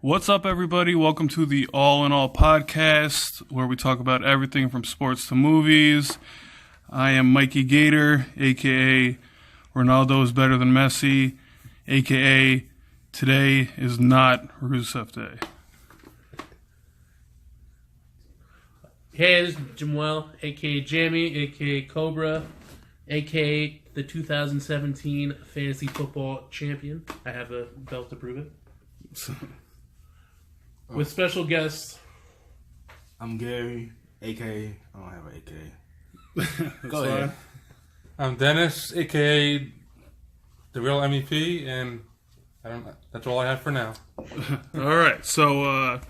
What's up, everybody? Welcome to the All in All podcast, where we talk about everything from sports to movies. I am Mikey Gator, a.k.a. Ronaldo is better than Messi, a.k.a. today is not Rusev Day. Hey, this is Jamuel, a.k.a. Jamie, a.k.a. Cobra, a.k.a. the 2017 Fantasy Football Champion. I have a belt to prove it. With special guests. I'm Gary, a.k.a. I don't have an a.k.a. Go ahead. I'm Dennis, a.k.a. the real MEP, and that's all I have for now. All right, so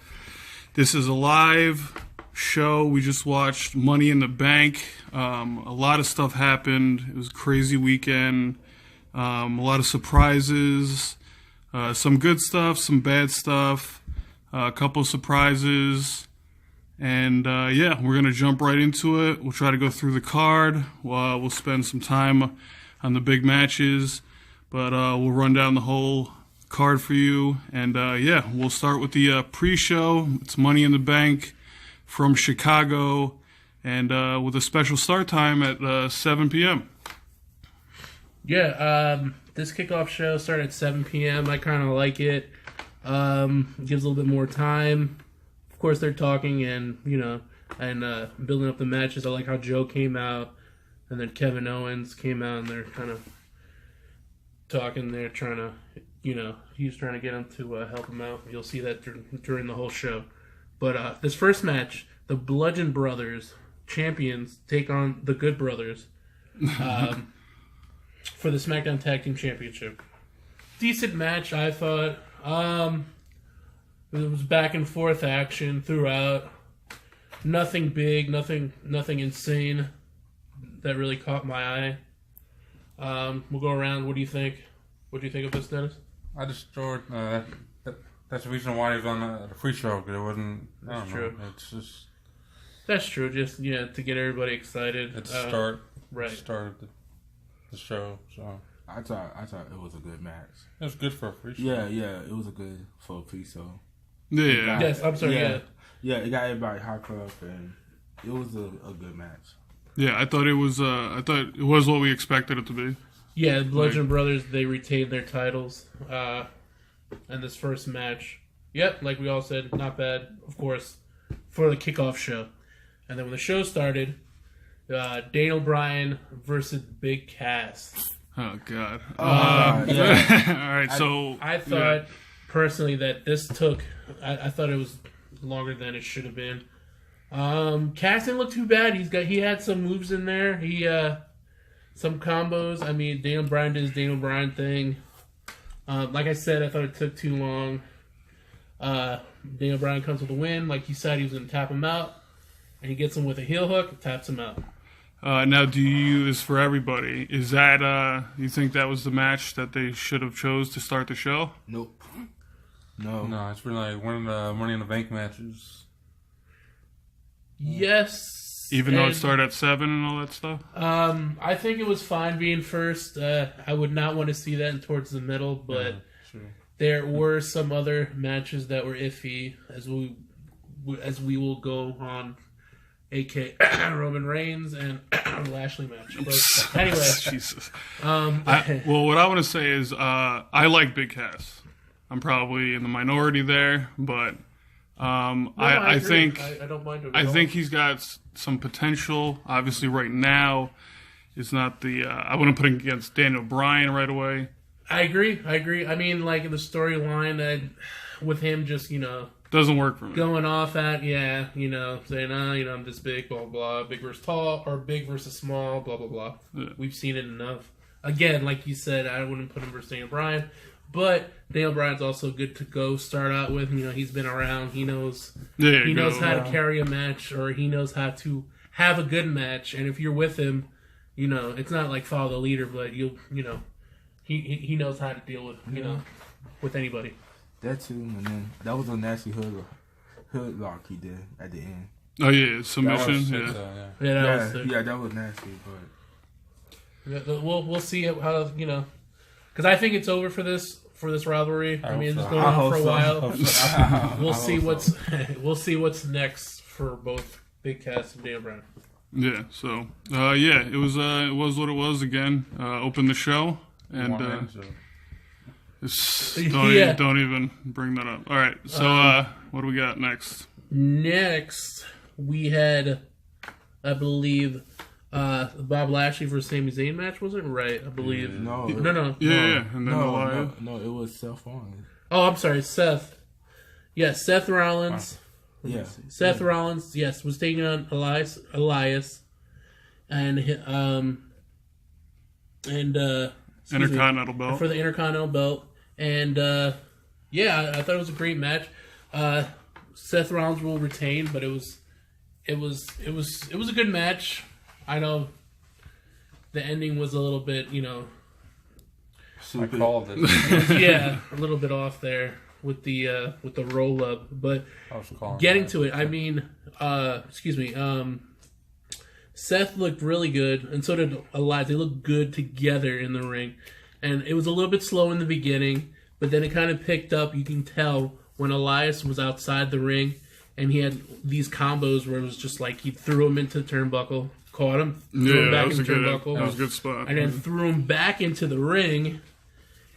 this is a live show. We just watched Money in the Bank. A lot of stuff happened. It was a crazy weekend. A lot of surprises. Some good stuff, some bad stuff. A couple of surprises. And we're going to jump right into it. We'll try to go through the card. We'll spend some time on the big matches. But we'll run down the whole card for you. And we'll start with the pre-show. It's Money in the Bank from Chicago. And with a special start time at 7 p.m. Yeah, this kickoff show started at 7 p.m. I kind of like it. Gives a little bit more time. Of course, they're talking and building up the matches. I like how Joe came out, and then Kevin Owens came out, and they're kind of talking. They're trying to, he's trying to get him to help him out. You'll see that during the whole show. But this first match, the Bludgeon Brothers, champions, take on the Good Brothers for the SmackDown Tag Team Championship. Decent match, I thought. It was back and forth action throughout. Nothing big, nothing insane that really caught my eye. We'll go around. What do you think? What do you think of this, Dennis? I just thought that's the reason why he was on the free show, because it wasn't. That's true. It's just. That's true. Just to get everybody excited. It's start. Right. Started the show, so. I thought it was a good match. It was good for a free show. Yeah, it was a good for a pre-show. Yeah. Yes, I'm sorry. Yeah, it got everybody hyped up, and it was a good match. Yeah, I thought it was what we expected it to be. Yeah, the Bludgeon Brothers, they retained their titles. And this first match, like we all said, not bad, of course, for the kickoff show. And then when the show started, Daniel Bryan versus Big Cass. Oh, God. Yeah. All right, so... I thought, personally, that this took... I thought it was longer than it should have been. Cass didn't look too bad. He had some moves in there. Some combos. I mean, Daniel Bryan did his Daniel Bryan thing. Like I said, I thought it took too long. Daniel Bryan comes with a win. Like he said, he was going to tap him out. And he gets him with a heel hook, taps him out. Now, is for everybody. Is that, you think that was the match that they should have chose to start the show? Nope. No, it's been like one of the Money in the Bank matches. Yes. Even though it started at 7 and all that stuff? I think it was fine being first. I would not want to see that towards the middle, but there were some other matches that were iffy, as we will go on. A.K. Roman Reigns and Lashley match. But anyway. Jesus. What I want to say is I like Big Cass. I'm probably in the minority there, but I think I don't mind it at I all. think he's got some potential. Obviously, right now, it's not the... I wouldn't put him against Daniel Bryan right away. I agree. I mean, like, in the storyline, with him just, Doesn't work for me. going off at, saying, I'm this big, blah, blah, blah, big versus tall, or big versus small, blah, blah, blah. Yeah. We've seen it enough. Again, like you said, I wouldn't put him versus Daniel Bryan, but Daniel Bryan's also good to go start out with. He's been around. He knows how to carry a match, or he knows how to have a good match, and if you're with him, it's not like follow the leader, but he knows how to deal with, with anybody. that too, and then that was a nasty hood lock he did at the end. Oh yeah, submission. That was nasty, but we'll see how because I think it's over for for this rivalry. I mean, it's hope going so. on for a while. We'll We'll see what's next for both Big Cass and Dan Brown. Yeah. So it was what it was again. Opened the show and don't even bring that up. All right. So what do we got next? Next, we had, I believe, Bob Lashley versus Sami Zayn match, wasn't it? Right, I believe. No. Yeah. And then Elias. No, it was Seth Rollins. Oh, I'm sorry, Seth. Yes, Seth Rollins. Yeah. Seth Rollins, yes, was taking on Elias, and Intercontinental belt. for the Intercontinental belt, and I thought it was a great match. Seth Rollins will retain, but it was a good match. I know the ending was a little bit, I called it. yeah, a little bit off there with the roll up, but I was calling getting that. to it, I mean, Seth looked really good, and so did Elias. They looked good together in the ring, and it was a little bit slow in the beginning, but then it kind of picked up. You can tell when Elias was outside the ring, and he had these combos where it was just like he threw him into the turnbuckle, caught him, threw him back into the turnbuckle, that was a good spot. and then threw him back into the ring,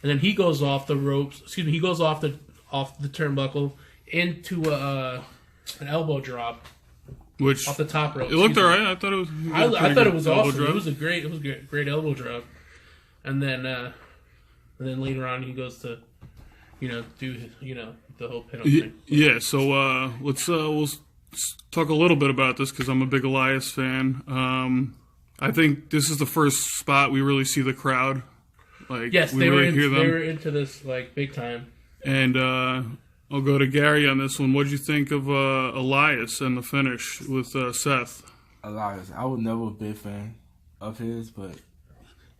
and then he goes off the ropes. He goes off the turnbuckle into an elbow drop. Which Off the top rope. it looked alright. I thought it was. I thought it was elbow awesome. drop. It was a great elbow drop. And then later on he goes to, do the whole pin up thing. Yeah. So we'll talk a little bit about this because I'm a big Elias fan. I think this is the first spot we really see the crowd. Like, Yes, we they really hear them. were into this like big time. And I'll go to Gary on this one. What did you think of Elias and the finish with Seth? Elias, I was never a big fan of his, but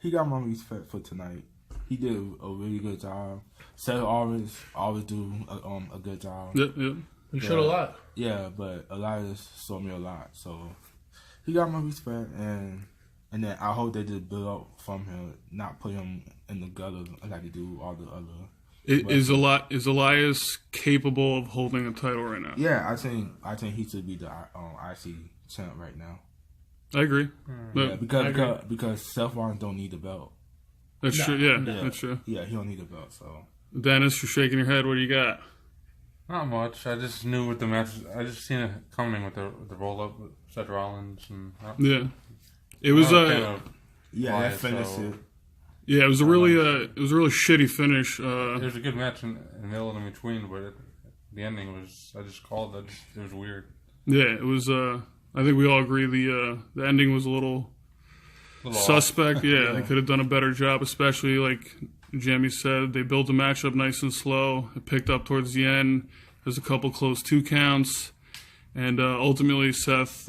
he got my respect for tonight. He did a really good job. Seth always do a good job. Yep. We showed a lot. Yeah, but Elias showed me a lot, so he got my respect, and then I hope they just build up from him, not put him in the gutter like they do all the other. Is Elias capable of holding a title right now? Yeah, I think he should be the IC champ right now. I agree. Yeah, because Seth Rollins don't need the belt. That's true. Yeah, that's true. Yeah, he don't need the belt. So Dennis, you're shaking your head. What do you got? Not much. I just knew with the match. I just seen it coming with the roll up with Seth Rollins and. Yeah, it was that finish so. it. Yeah, it was a really shitty finish. It was a good match in the middle and in between, but the ending was. I just called it. It was weird. Yeah, it was. I think we all agree the ending was a little suspect. Yeah, they could have done a better job, especially like Jamie said. They built the matchup nice and slow. It picked up towards the end. There's a couple close 2 counts. And ultimately, Seth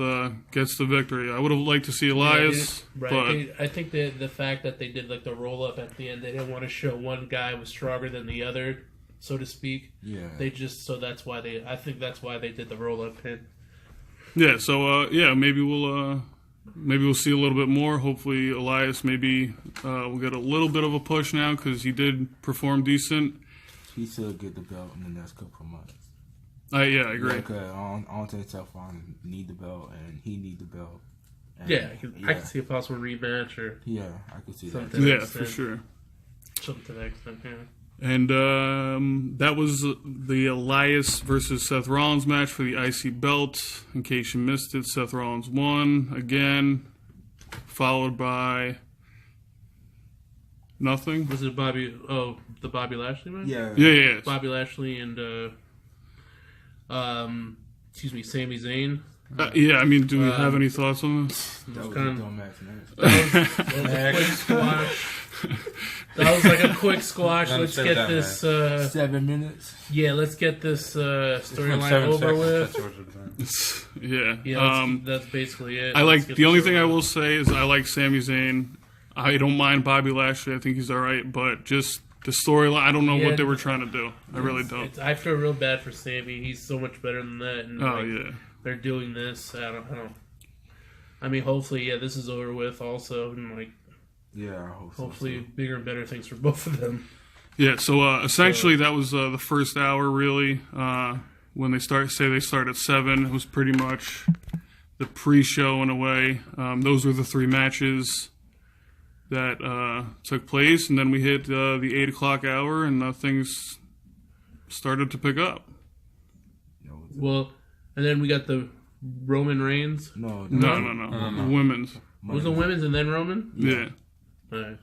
gets the victory. I would have liked to see Elias, Right. but I think the fact that they did like the roll up at the end, they didn't want to show one guy was stronger than the other, so to speak. Yeah. That's why I think that's why they did the roll up pin. yeah. So maybe we'll see a little bit more. Hopefully, Elias maybe will get a little bit of a push now because he did perform decent. He should get the belt in the next couple of months. I agree. Yeah, 'cause I don't think Seth Rollins need the belt, and he need the belt. And, I can see a possible rematch or Yeah, I could see something. that. Yeah, Extent. for sure. Something to that extent, yeah. And that was the Elias versus Seth Rollins match for the IC belt. In case you missed it, Seth Rollins won again, followed by nothing. Was it the Bobby Lashley match? Yeah. Yeah. Bobby Lashley and Sami Zayn. Yeah, I mean, do we have any thoughts on this? That was kind a of- dumb match. That was a quick squash. That was like a quick squash. Let's Understand get that, this. 7 minutes. Yeah, let's get this storyline 7 over seconds, with. that's what it was. Yeah. Yeah, that's basically it. I Let's like get the only this thing I over will with. say is I like Sami Zayn. I don't mind Bobby Lashley. I think he's all right, but just the storyline. I don't know Yeah, what they were trying to do. I really don't. I feel real bad for Sammy. He's so much better than that. And Oh yeah. they're doing this. I don't. I mean, hopefully, this is over with. Also, and Yeah, I hope so. hopefully, bigger and better things for both of them. Yeah, so essentially that was the first hour, really. When they start at 7, it was pretty much the pre-show in a way. Those were the 3 matches that took place, and then we hit the 8 o'clock hour, and things started to pick up. Well, and then we got the Roman Reigns. No. Women's. Was it women's and then Roman? Yeah. All right.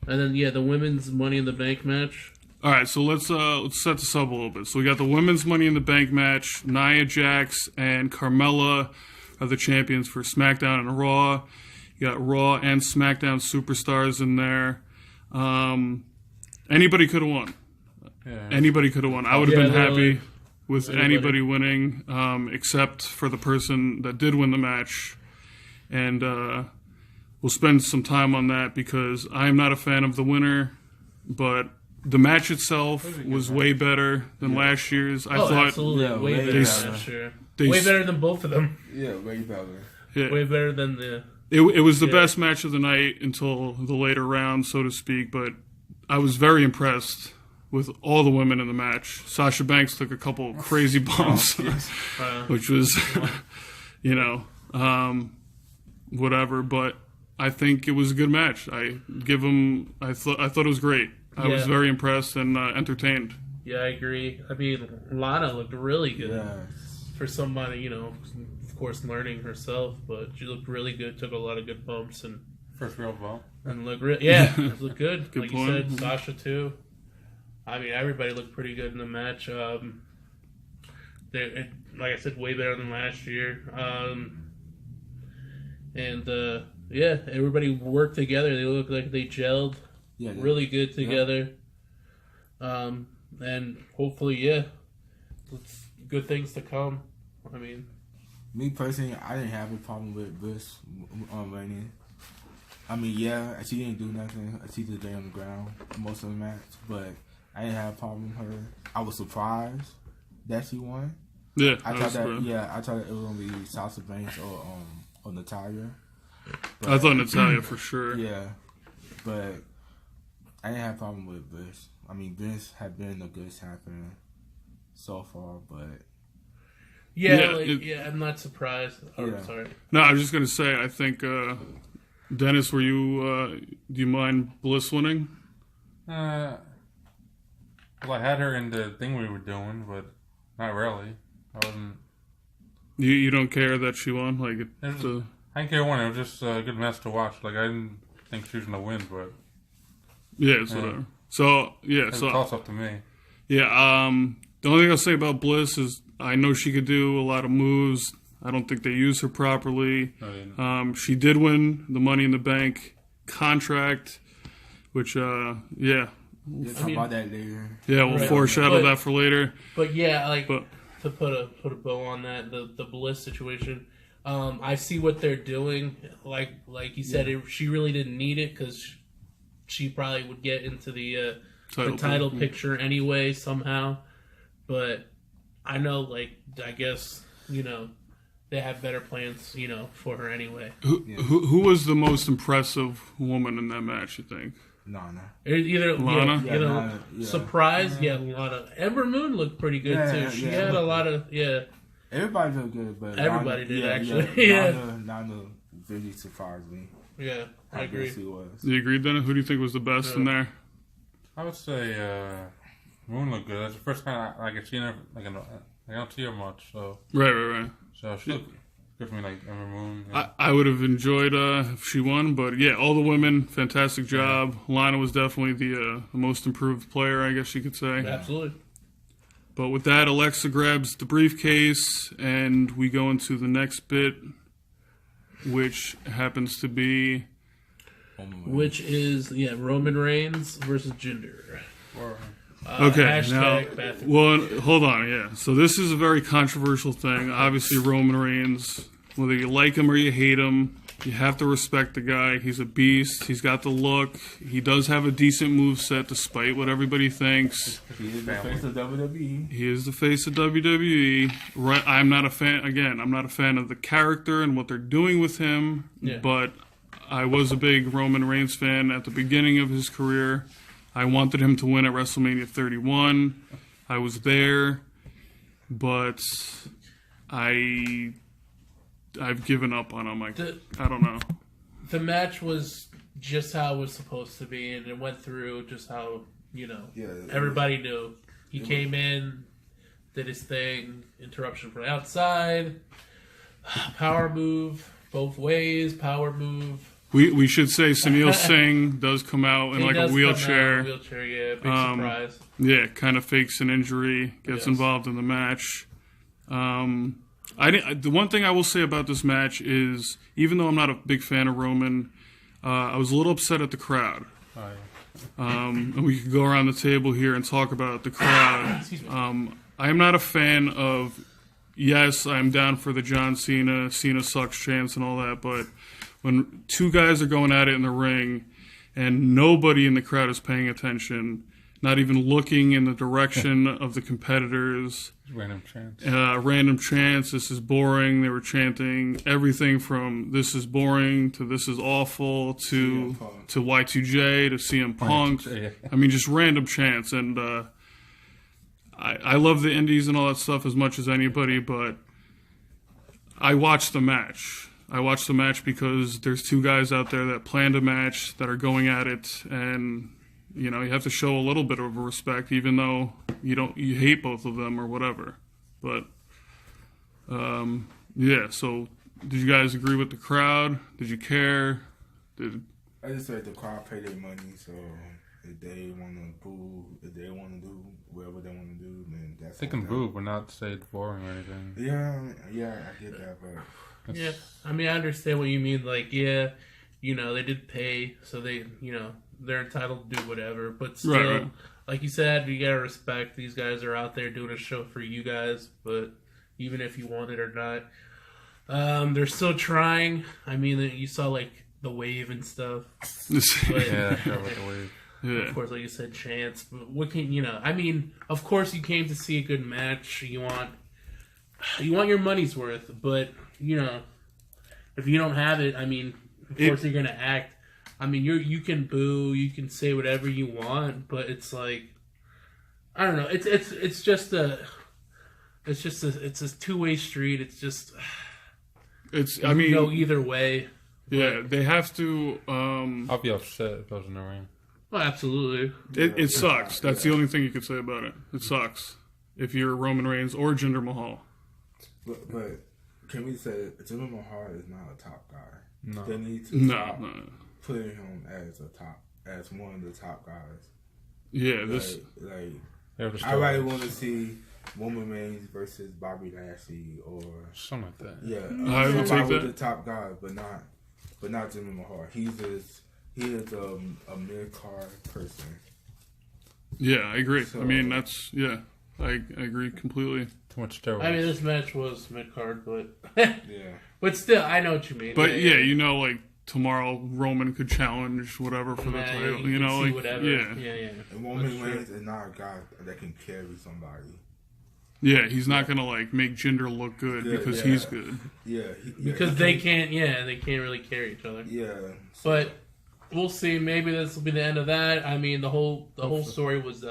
And then, the women's Money in the Bank match. All right, so let's set this up a little bit. So we got the women's Money in the Bank match. Nia Jax and Carmella are the champions for SmackDown and Raw. You got Raw and SmackDown superstars in there. Anybody could have won. Yeah. Anybody could have won. I would have been literally. happy with anybody winning, except for the person that did win the match. And we'll spend some time on that because I'm not a fan of the winner, but the match itself was way better than last year's. I thought absolutely. Yeah, way way better, better. I'm sure. they- Way better than both of them. Yeah, way better. yeah, Way better than the... it was the Yeah. best match of the night until the later round, so to speak. But I was very impressed with all the women in the match. Sasha Banks took a couple of crazy bumps, which was, whatever. But I think it was a good match. I thought it was great. I was very impressed and entertained. Yeah, I agree. I mean, Lana looked really good Yeah. for somebody, of course, learning herself, but she looked really good, took a lot of good bumps, and First real bump. looked looked good. Good like point. you said, Sasha, too. I mean, everybody looked pretty good in the match. Like I said, way better than last year. Everybody worked together. They looked like they gelled really good together. And hopefully, good things to come. I mean, Me personally, I didn't have a problem with Bliss winning. I mean, she didn't do nothing. She just lay on the ground most of the match, but I didn't have a problem with her. I was surprised that she won. Yeah, I thought that it was gonna be Sasha Banks or Natalya. I thought Natalya for sure. Yeah, but I didn't have a problem with Bliss. I mean, Bliss had been a good champion so far, but I'm not surprised. Sorry. No, I was just gonna say. I think Dennis, were you? Do you mind Bliss winning? Well, I had her in the thing we were doing, but not really. I wasn't. You don't care that she won? Like I didn't care when. It was just a good match to watch. Like I didn't think she was gonna win, but it's whatever. So it's a toss up to me. Yeah. The only thing I'll say about Bliss is I know she could do a lot of moves. I don't think they use her properly. She did win the Money in the Bank contract, which we'll talk about that later. Yeah, we'll foreshadow that for later. But to put a bow on that, the Bliss situation, I see what they're doing. Like you said, she really didn't need it because she probably would get into the title picture anyway somehow. But I know, I guess they have better plans, for her anyway. Who was the most impressive woman in that match? You think? Lana. Either Lana? Lana, surprise, Lana. Ember Moon looked pretty good too. She had a lot of Everybody looked good, but everybody Lana, did actually. Lana really surprised me. Yeah, I agree. She was. Do you agree, Dennis? Who do you think was the best in there? I would say Moon looked good. That's the first time I could see her. I don't see her much, so Right. So she looked good for me, like Ember Moon. Yeah. I would have enjoyed if she won, but all the women, fantastic job. Lana was definitely the most improved player, I guess you could say. Absolutely. But with that, Alexa grabs the briefcase, and we go into the next bit, which happens to be... Which is, Roman Reigns versus Jinder. Okay, now, Bathroom. hold on, So this is a very controversial thing. Obviously, Roman Reigns, whether you like him or you hate him, you have to respect the guy. He's a beast. He's got the look. He does have a decent moveset, despite what everybody thinks. He is the face of WWE. He is the face of WWE. Right, I'm not a fan. Again, I'm not a fan of the character and what they're doing with him. Yeah. But I was a big Roman Reigns fan at the beginning of his career. I wanted him to win at WrestleMania 31. I was there, but I've given up on him. I don't know. The match was just how it was supposed to be, and it went through just how, everybody knew. He came in, did his thing, interruption from the outside, power move, both ways, power move. We should say Sunil Singh does come out in a wheelchair. Yeah, big surprise. Yeah, kind of fakes an injury, gets involved in the match. The one thing I will say about this match is, even though I'm not a big fan of Roman, I was a little upset at the crowd. Oh, yeah. And we could go around the table here and talk about the crowd. I am not a fan of, yes, I'm down for the John Cena sucks chants and all that, but when two guys are going at it in the ring and nobody in the crowd is paying attention, not even looking in the direction of the competitors. Random chants. Random chants. This is boring. They were chanting everything from "this is boring" to "this is awful" to Y2J to CM Punk. I mean, just random chants. And I love the indies and all that stuff as much as anybody, but I watched the match. I watched the match because there's two guys out there that planned a match that are going at it, and you have to show a little bit of respect, even though you hate both of them or whatever. But so did you guys agree with the crowd? Did you care? I just said the crowd pay their money, so if they want to boo, if they want to do whatever they want to do, then that's. They can boo, but not say it's boring or anything. Yeah, I get that, but. Yeah, I mean, I understand what you mean. Like, they did pay, so they, they're entitled to do whatever. But still, right. Like you said, you gotta respect these guys are out there doing a show for you guys. But even if you want it or not, they're still trying. I mean, you saw like the wave and stuff. But, yeah, with the wave. Yeah. Of course, like you said, chance. But what can I mean, of course, you came to see a good match. You want your money's worth, but. If you don't have it, I mean, of course you're gonna act. I mean, you can boo, you can say whatever you want, but it's like, I don't know. It's just a two-way street. It's just I mean, go either way. Yeah, they have to. I'll be upset if I was in the ring. Well, absolutely. It sucks. That's the only thing you could say about it. It sucks if you're Roman Reigns or Jinder Mahal. But can we say Jinder Mahal is not a top guy? No. They need to stop No. putting him as one of the top guys. Yeah, I really want to see Roman Reigns versus Bobby Lashley or something like that. Yeah, I would take that. The top guy, but not Jinder Mahal. He is a mid card person. Yeah, I agree. So, I mean, I agree completely. Too much steroids. I mean, this match was mid card, but yeah. But still, I know what you mean. But like tomorrow Roman could challenge whatever for the title. Whatever. Yeah. And Roman Reigns is not a guy that can carry somebody. Yeah, he's not gonna like make Jinder look good because he's good. Yeah, because they can't really carry each other. Yeah, but we'll see. Maybe this will be the end of that. I mean, the whole story was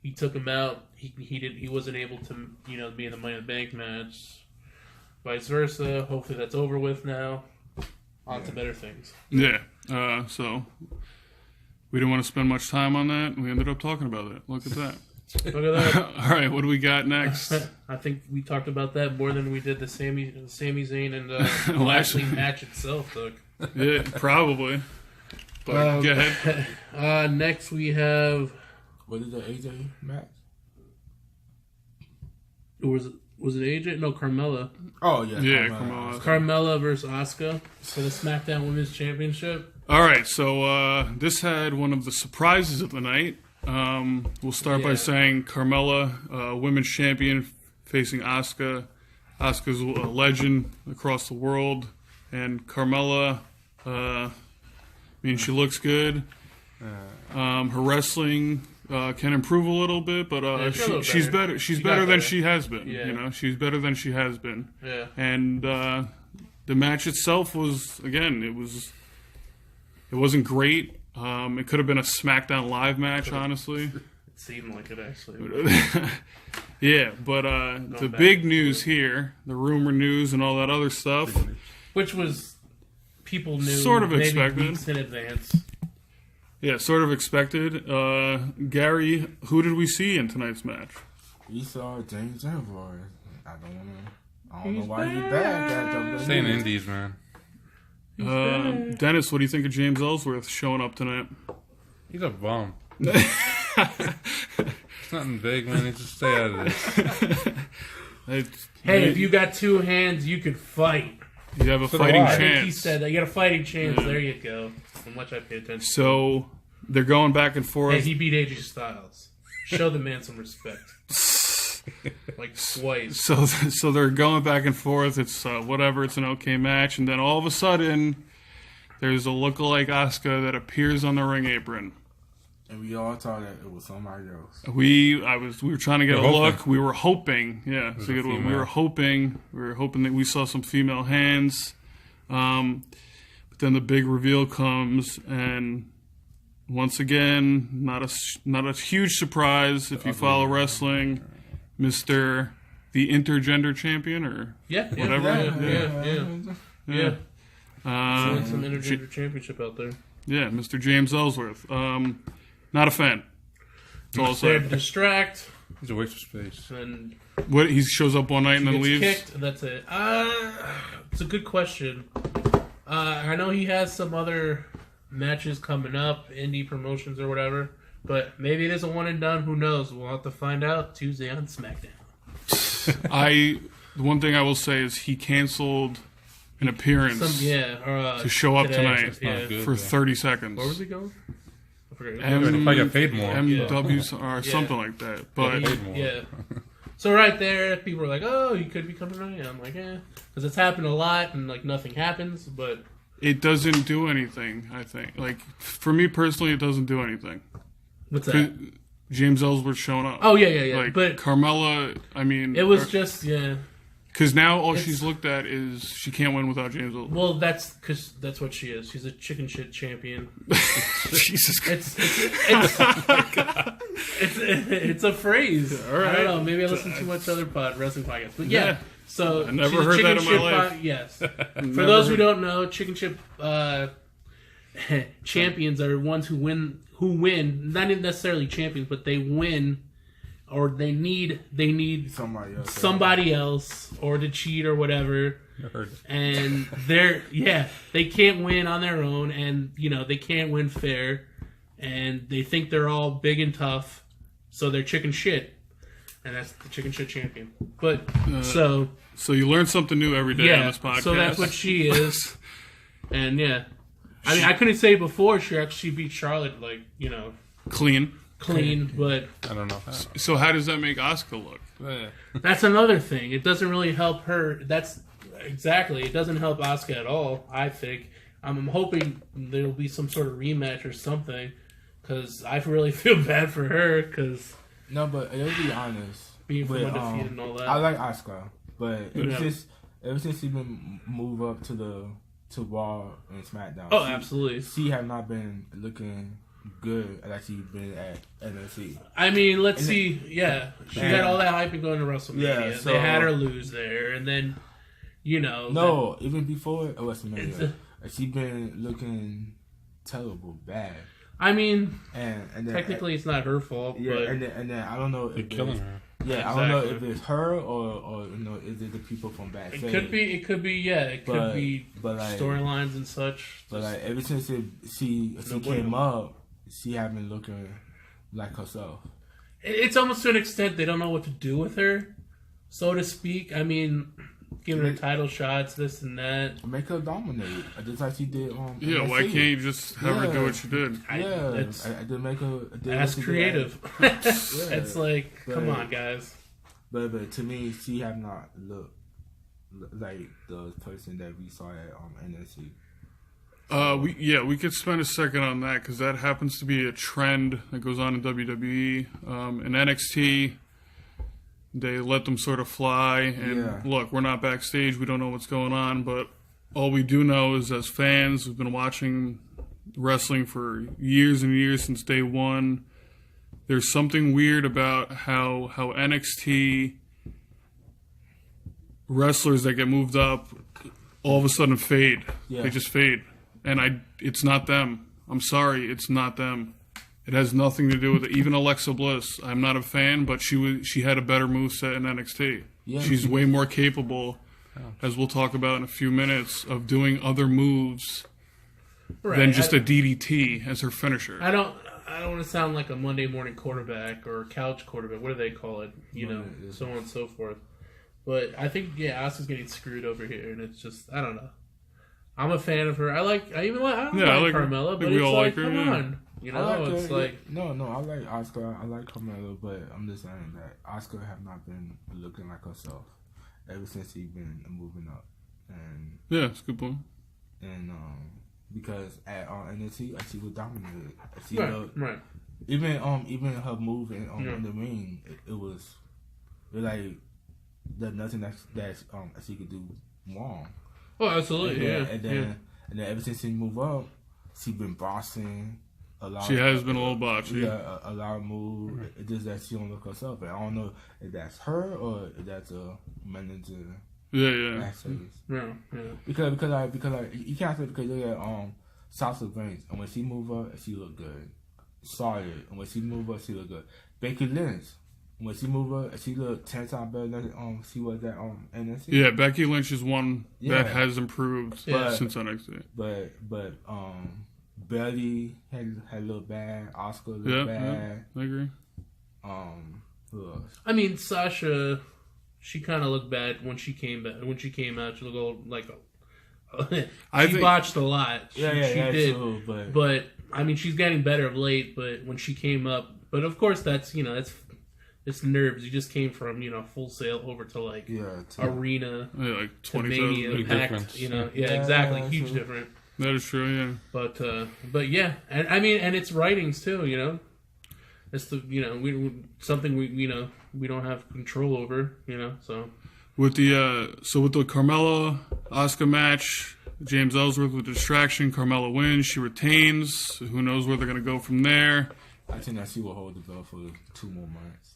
he took him out. He wasn't able to be in the Money in the Bank match. Vice versa. Hopefully that's over with now. On to better things. Yeah. So we didn't want to spend much time on that. We ended up talking about it. Look at that. Look at that. All right, what do we got next? I think we talked about that more than we did the Sami Zayn and Lashley match itself. Took. Yeah, probably. But go ahead. Next we have. What is the AJ match? Was it AJ? No, Carmella. Oh yeah, Carmella. Carmella versus Asuka for the SmackDown Women's Championship. All right, so this had one of the surprises of the night. We'll start by saying Carmella, women's champion, facing Asuka. Asuka's a legend across the world, and Carmella, she looks good. Her wrestling can improve a little bit, but she's better. She's better than she has been. Yeah. She's better than she has been. Yeah. And the match itself was, again, it wasn't great. It could have been a SmackDown Live match, honestly. It seemed like it, actually. Yeah, but the big news here, the rumor news and all that other stuff, which was people knew sort of maybe expected weeks in advance. Yeah, sort of expected. Gary, who did we see in tonight's match? We saw James Ellsworth. I don't know why he's back at WWE. Staying indies, man. Dennis, what do you think of James Ellsworth showing up tonight? He's a bum. It's nothing big, man. Just stay out of this. Hey, if you got two hands, you could fight. You have a fighting I think chance. he said that. You got a fighting chance. Yeah. There you go. How much I pay attention. So they're going back and forth. Hey, he beat AJ Styles. Show the man some respect. Like twice. So they're going back and forth. It's whatever. It's an okay match, and then all of a sudden, there's a lookalike Asuka that appears on the ring apron. And we all thought that it was somebody else. We were trying to get a look. We were hoping, yeah. So we were hoping that we saw some female hands. But then the big reveal comes, and once again, not a huge surprise if you follow wrestling, Mr. the Intergender Champion or whatever. Yeah. Some Intergender Championship out there. Yeah, Mr. James Ellsworth. Not a fan. That's all I'll say. Distract. He's a waste of space. And what? He shows up one night and then leaves? Kicked, that's it. It's a good question. I know he has some other matches coming up, indie promotions or whatever, but maybe it is a one and done. Who knows? We'll have to find out Tuesday on SmackDown. The one thing I will say is he canceled an appearance to show up tonight for 30 seconds. Where was he going? I forget. I got paid more. MW or something like that. But So right there, people were like, "Oh, he could be coming tonight." I'm like, "Yeah," because it's happened a lot, and like nothing happens. But it doesn't do anything. I think, like for me personally, it doesn't do anything. What's that? James Ellsworth showing up. Oh yeah. Like but Carmella, I mean, it was just because now all she's looked at is she can't win without James Ellsworth. Well, that's because that's what she is. She's a chicken shit champion. Jesus Christ. It's a phrase. All right. I don't know. Maybe I listen to too much other wrestling podcasts. But yeah. So I never heard that in my life. Yes. For those who don't know, chicken chip champions are ones who win. Not necessarily champions, but they win. Or they need somebody else or to cheat or whatever. And they can't win on their own, and they can't win fair, and they think they're all big and tough, so they're chicken shit, and that's the chicken shit champion. But so you learn something new every day on this podcast. So that's what she is, and I mean I couldn't say before she actually beat Charlotte clean, but I don't know. So how does that make Asuka look? That's another thing. It doesn't really help her. It doesn't help Asuka at all, I think. I'm hoping there'll be some sort of rematch or something, because I really feel bad for her. No, but let's be honest. Being from undefeated and all that. I like Asuka, but ever since she been moved up to Raw and SmackDown. Oh, absolutely. She have not been looking good like she's been at NXT. I mean, let's see. She had all that hype going to WrestleMania. Yeah, so, they had her lose there, and then even before WrestleMania, she been looking terrible, bad. I mean, and then, technically it's not her fault. Yeah, but and then I don't know if they're killing her. Yeah, exactly. I don't know if it's her or is it the people from backstage? It could be. It could be storylines and such. But ever since she came up, she haven't looking like herself. It's almost to an extent they don't know what to do with her, so to speak. I mean, giving her title shots, this and that. Make her dominate, just like she did on. Yeah, why can't you just have her do what she did? To make her. That's creative. It's like, come on, guys. But to me, she have not looked like the person that we saw at NXT. We could spend a second on that because that happens to be a trend that goes on in WWE. In NXT, they let them sort of fly. And look, we're not backstage. We don't know what's going on. But all we do know is as fans, we've been watching wrestling for years and years since day one. There's something weird about how NXT wrestlers that get moved up all of a sudden fade. Yeah. They just fade. And it's not them. I'm sorry, it's not them. It has nothing to do with it. Even Alexa Bliss, I'm not a fan, but she had a better moveset in NXT. Yeah, She's way more capable, as we'll talk about in a few minutes, of doing other moves than just a DDT as her finisher. I don't want to sound like a Monday morning quarterback or a couch quarterback. What do they call it? So on and so forth. But I think Asuka's getting screwed over here, and it's just I don't know. I'm a fan of her. I like Carmella, but we it's all like, like her, come yeah. on. It's her, like... No, I like Asuka. I like Carmella, but I'm just saying that Asuka have not been looking like herself ever since she's been moving up. And yeah, that's a good point. And because at NXT, she was dominated. She right. Even her move in the ring, it was like there's nothing that she could do wrong. Oh, absolutely, And then ever since she moved up, she been bossing. She has been a little botchy. Yeah, a lot of moves. It's just that she don't look herself. And I don't know if that's her or if that's a manager. Yeah. Because you can't say because look at Sasha Banks, and when she move up, she look good. Solid, and when she move up, she look good. Becky Lynch, when she move up, she look 10 times better than she was at NXT. Yeah, Becky Lynch is one that has improved since NXT. But Belly had looked bad. Oscar looked bad. I agree. Who else? I mean, Sasha, she kind of looked bad when she came back. When she came out, she looked all like she botched a lot. She did. True, but I mean, she's getting better of late. But when she came up, but of course, that's it's nerves. You just came from Full Sail over to like Arena, like 20,000 Impact. Exactly, huge difference. That is true, yeah. But yeah, and I mean, and it's writings too. It's something we don't have control over. So with the Carmella Asuka match, James Ellsworth with distraction. Carmella wins. She retains. Who knows where they're going to go from there? I think that she will hold the belt for 2 more months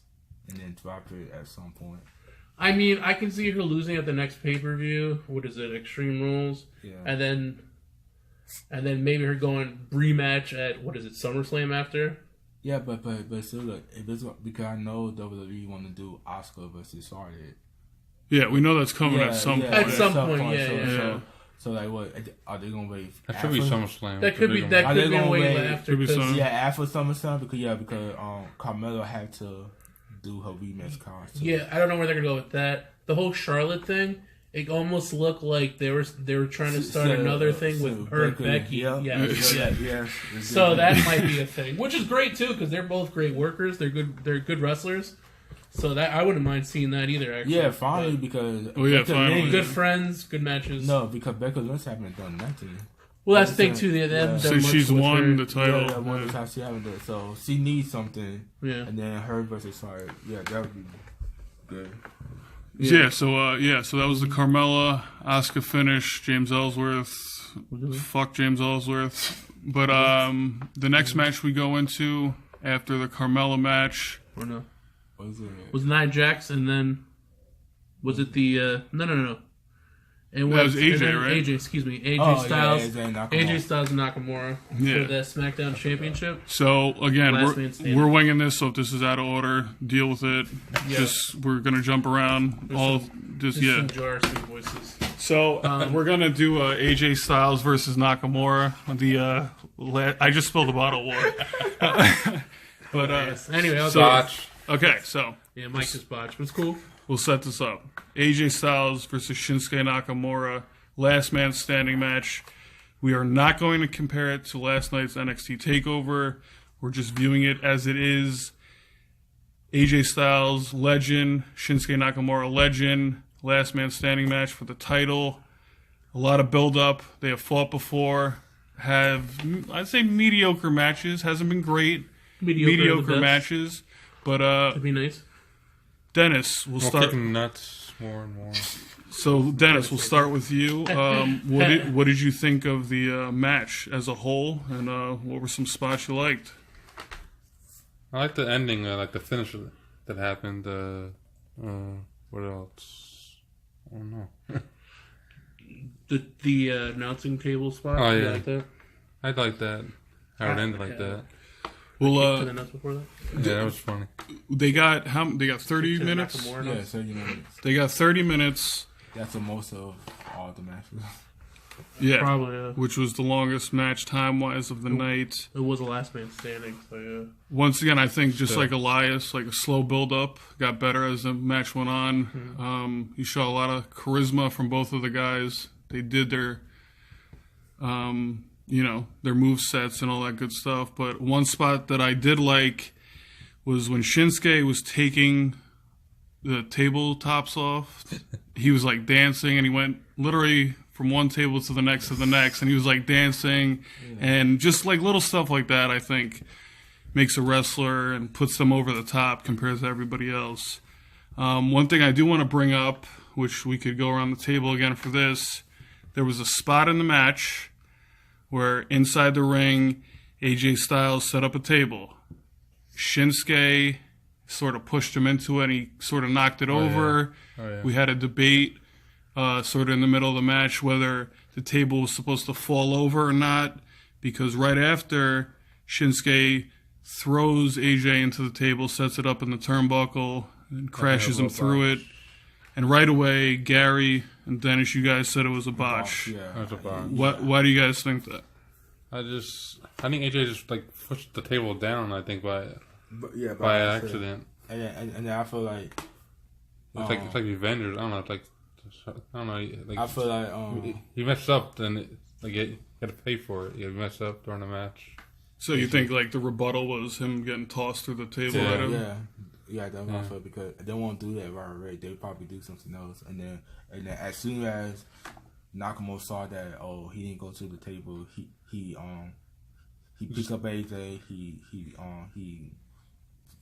and then drop it at some point. I mean, I can see her losing at the next pay-per-view. What is it? Extreme Rules. Yeah. And then maybe her going rematch at SummerSlam after. Yeah, but still, look, if it's because I know WWE want to do Asuka versus Charlotte. Yeah, we know that's coming at some point. At some point. So like, what are they gonna wait? That should be SummerSlam. That could be way after. After SummerSlam because Carmella had to do her rematch card. So. Yeah, I don't know where they're gonna go with that. The whole Charlotte thing. It almost looked like they were trying to start another thing with her and Becky. Yeah. So that might be a thing, which is great too because they're both great workers. They're good wrestlers. So that I wouldn't mind seeing that either. Actually, yeah, finally because finally, good friends, good matches. No, because Becky Lynch haven't done nothing. Well, that's the thing too. So she's won the title. Yeah, won the title. She haven't done it, so she needs something. Yeah, and then her versus Charlotte. Yeah, that would be good. Yeah, so that was the Carmella Asuka finish. James Ellsworth, fuck James Ellsworth. But the next match we go into after the Carmella match, was Nia Jax, and then was it the no? It was AJ, right? AJ Styles. AJ Styles and Nakamura for the SmackDown Championship. So again, we're winging this. So if this is out of order, deal with it. Yeah. We're gonna jump around. Enjoy our sweet voices. So we're gonna do AJ Styles versus Nakamura. I just spilled a bottle of water. But anyway, okay, so Mike just botched, but it's cool. We'll set this up. AJ Styles versus Shinsuke Nakamura. Last man standing match. We are not going to compare it to last night's NXT TakeOver. We're just viewing it as it is. AJ Styles, legend. Shinsuke Nakamura, legend. Last man standing match for the title. A lot of build-up. They have fought before. I'd say mediocre matches. Hasn't been great. Mediocre matches. But could be nice. Dennis, we'll We're start. kicking nuts more and more. So, Dennis, we'll start with you. What did you think of the match as a whole, and what were some spots you liked? I like the ending, like the finish that happened. What else? I don't know. The announcing table spot. Oh, You yeah. like that? I like that. How it ended like that. To the nuts before that. Yeah, that was funny. They got 30 To the minutes. Nakamura Yeah, nuts? so They got 30 minutes. that's the most of all the matches. Yeah, Probably. Yeah. which was the longest match time-wise of the night. It was the last man standing. So yeah. Once again, I think just Sure. like Elias, like a slow build-up, got better as the match went on. You saw a lot of charisma from both of the guys. They did their, their move sets and all that good stuff. But one spot that I did like was when Shinsuke was taking the tabletops off. He was like dancing, and he went literally from one table to the next, and he was like dancing, and just like little stuff like that, I think makes a wrestler and puts them over the top compared to everybody else. One thing I do want to bring up, which we could go around the table again for this, there was a spot in the match where inside the ring, AJ Styles set up a table. Shinsuke sort of pushed him into it, and he sort of knocked it over. Yeah. Oh, yeah. We had a debate sort of in the middle of the match whether the table was supposed to fall over or not, because right after Shinsuke throws AJ into the table, sets it up in the turnbuckle, and crashes him through it. And right away, Gary and Dennis, you guys said it was a botch. Yeah. That was a botch. Why do you guys think that? I think AJ just like pushed the table down. I think by By accident. And then I feel like It's like revenge. I don't know. It's like I don't know. Like I feel like he messed up, then you got to pay for it. You messed up during the match. So you think like the rebuttal was him getting tossed through the table Yeah. at him? that's what I feel, because they won't do that right away. They probably do something else, and then as soon as Nakamura saw that, he didn't go to the table, he picked up AJ. He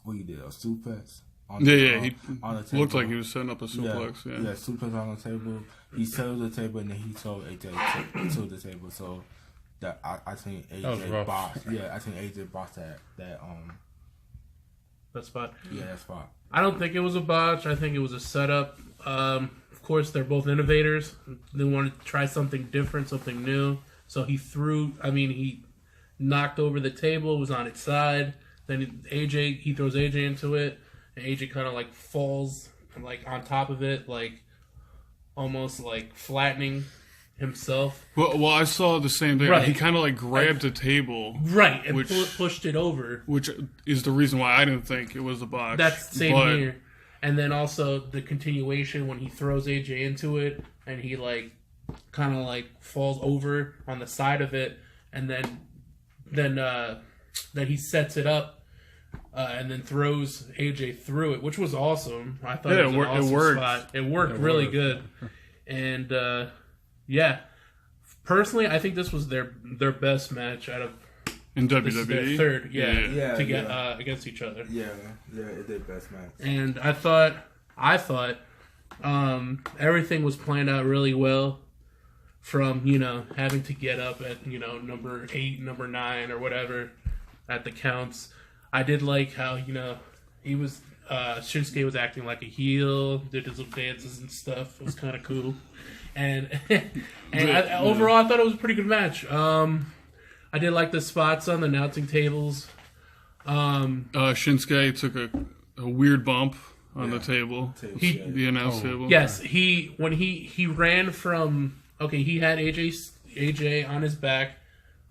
what he did, a suplex. On He on the table. looked like he was setting up a suplex. Yeah. suplex on the table. He settled the table, and then he told AJ to the table. So that I think That was AJ rough. bossed. Yeah, I think AJ bossed that That spot. that spot. I don't think it was a botch. I think it was a setup. Of course, they're both innovators. They wanted to try something different, something new. So he knocked over the table, was on its side. Then he throws AJ into it, and AJ kind of like falls like on top of it, like almost like flattening himself. Well, I saw the same thing. Right. He kind of like grabbed the table, Right, and Which- pushed it over. which is the reason why I didn't think it was a botch. That's the same But here. And then also the continuation when he throws AJ into it and he like kind of like falls over on the side of it, and then he sets it up and then throws AJ through it, which was awesome. I thought Yeah, it was an it awesome worked. spot. It worked really good. And yeah, personally, I think this was their best match out of in this is their WWE. third, Yeah, to get yeah. against each other. Yeah, it's their best match. And I thought everything was planned out really well, from having to get up at number 8, number 9, or whatever at the counts. I did like how he was Shinsuke was acting like a heel, did his little dances and stuff. It was kind of cool, and overall I thought it was a pretty good match. I did like the spots on the announcing tables. Shinsuke took a weird bump on the table, He- the announce table. Yes, when he ran from he had AJ on his back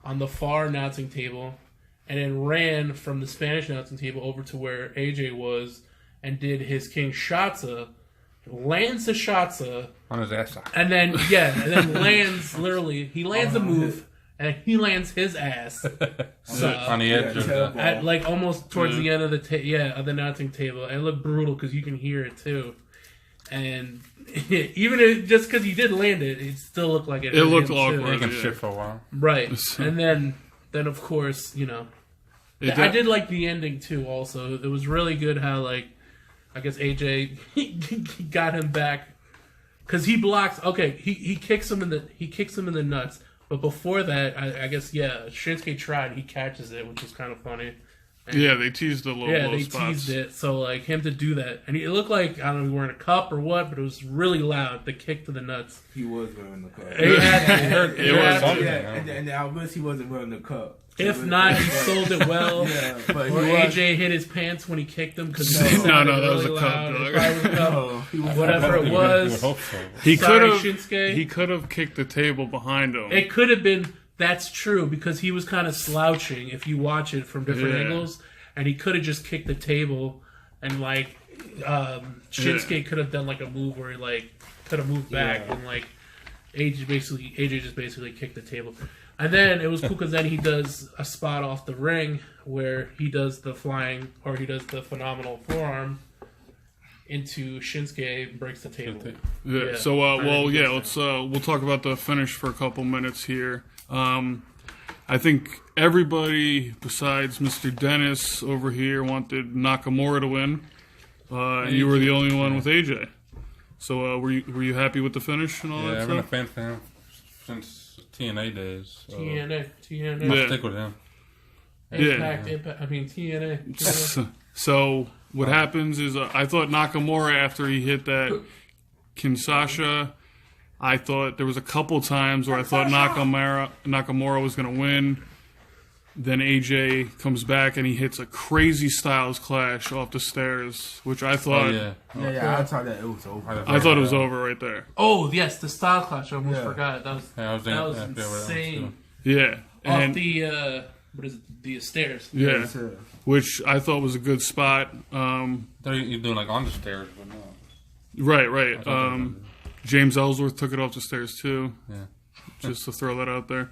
on the far announcing table, and then ran from the Spanish announcing table over to where AJ was and did his King Shotza, lands the Shotza, On his ass. and then lands the move and he lands his ass On the edge of the... at like almost towards the end of of the announcing table, and it looked brutal because you can hear it too. And just because he did land it, it still looked like it. It hurt looked him, awkward. too. Taking Yeah. shit for a while. Right? And then of course It I did like the ending too. Also, it was really good how I guess AJ he got him back because he blocks. Okay, he kicks him in the nuts. But before that, I guess Shinsuke tried. He catches it, which is kind of funny. And Yeah, they teased the low spots. Teased it. So like him to do that, and it looked like I don't know, he was wearing a cup or what, but it was really loud. The kick to the nuts. He was wearing the cup. He had to. It was something. And I wish he wasn't wearing the cup. If not, he sold it well. Yeah, but Or AJ hit his pants when he kicked him because No, that was a cup, dog. Whatever it was. He Sorry, could Shinsuke. He could have kicked the table behind him. It could have been. That's true because he was kind of slouching. If you watch it from different angles, and he could have just kicked the table, and like Shinsuke could have done like a move where he like could have moved back and like AJ just basically kicked the table. And then it was cool because then he does a spot off the ring where he does the phenomenal forearm into Shinsuke and breaks the table. Yeah. So, let's we'll talk about the finish for a couple minutes here. I think everybody besides Mr. Dennis over here wanted Nakamura to win, and you were the only one with AJ. So, were you happy with the finish and all that I've been a stuff? fan since TNA days. So TNA. I'll stick with him. Impact. I mean TNA. So what happens is I thought Nakamura, after he hit that Kinshasa, I thought there was a couple times where I thought Nakamura was going to win. Then AJ comes back and he hits a crazy Styles Clash off the stairs, which I thought I thought that it was over. I thought it was over right there. Oh yes, the Style Clash. I almost forgot. That was insane. Yeah, Off the what is it? The stairs. Yeah, which I thought was a good spot. You're doing like on the stairs, but no. Right. James Ellsworth took it off the stairs too. Yeah. Just to throw that out there.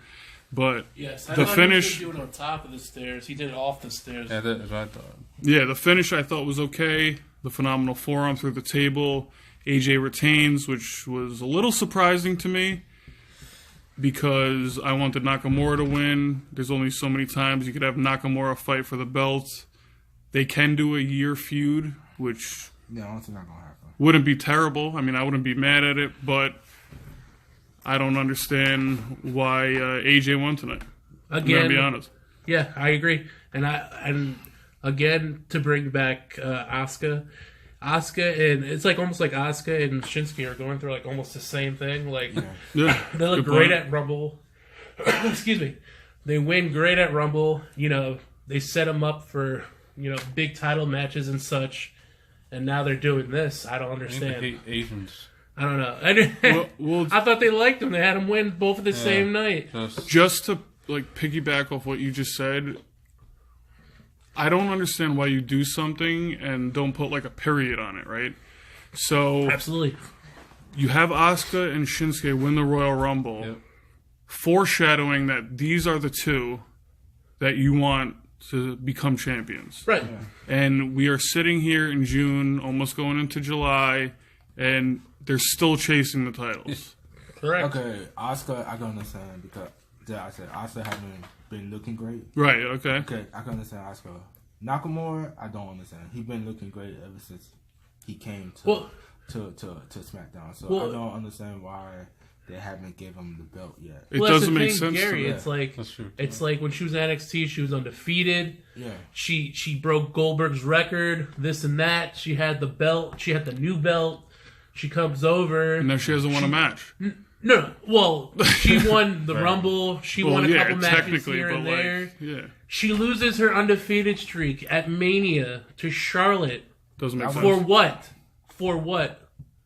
But yes, the finish. He was doing it on top of the stairs. He did it off the stairs. Yeah, that's what I thought. Yeah, the finish I thought was okay. The phenomenal forearm through the table. AJ retains, which was a little surprising to me because I wanted Nakamura to win. There's only so many times you could have Nakamura fight for the belt. They can do a year feud, which I don't think that's gonna happen. Wouldn't be terrible. I mean, I wouldn't be mad at it, but I don't understand why AJ won tonight. Again, I'm gonna be honest. Yeah, I agree. And again, to bring back Asuka, and it's like almost like Asuka and Shinsuke are going through like almost the same thing. Like Yeah, they look great at Rumble. Excuse me. They win great at Rumble. You know, they set them up for big title matches and such. And now they're doing this. I don't understand. I hate Asians. I don't know. Well, I thought they liked them. They had them win both of the same night. Just to piggyback off what you just said, I don't understand why you do something and don't put a period on it, right? So Absolutely. You have Asuka and Shinsuke win the Royal Rumble, foreshadowing that these are the two that you want to become champions. Right. Yeah. And we are sitting here in June, almost going into July, and they're still chasing the titles. Correct. Okay, Asuka, I can understand because I said Asuka haven't been looking great. Right, okay. Okay, I can understand Asuka. Nakamura, I don't understand. He's been looking great ever since he came to SmackDown. So I don't understand why they haven't given him the belt yet. It doesn't make sense Gary, to me. it's like That's true. it's like when she was in NXT, she was undefeated. Yeah. She broke Goldberg's record, this and that. She had the belt. She had the new belt. She comes over. And now she hasn't won a match. No, well, she won the Rumble. She won a couple matches technically, here and but there. yeah. She loses her undefeated streak at Mania to Charlotte. Doesn't make sense. For what? For what?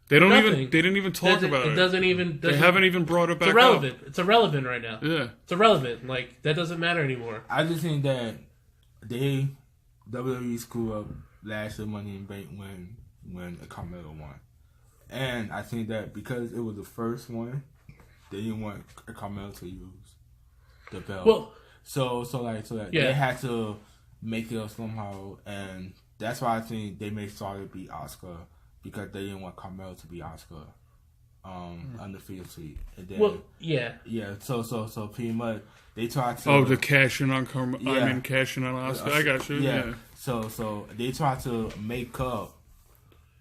They don't Nothing. even. They didn't even talk about it. It doesn't even. They haven't even brought it back It's irrelevant. up. It's irrelevant right now. Yeah. It's irrelevant. Like that doesn't matter anymore. I just think that WWE screwed up last year Money in Bank when Carmelo won, and I think that because it was the first one, they didn't want Carmelo to use the belt. Well, so they had to make it up somehow, and that's why I think they made Charlotte beat Asuka because they didn't want Carmelo to be Asuka undefeated streak. And then, yeah. So pretty much they tried to to cash in on cash in on Asuka. I got you. Yeah. So they tried to make up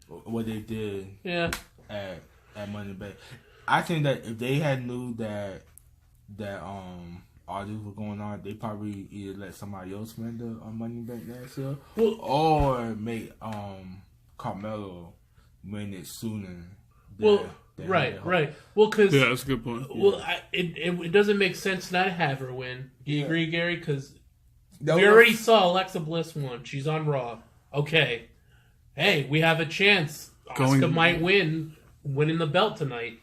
what they did Yeah. at Money in the Bank. I think that if they had knew that all this was going on, they probably either let somebody else win the Money in the Bank next year, or make Carmelo win it sooner. Right. Well, because Yeah, that's a good point. Well, it doesn't make sense not to have her win. Do you agree, Gary? Because That we was- already saw Alexa Bliss won. She's on Raw. Okay. Hey, we have a chance. Asuka might winning the belt tonight.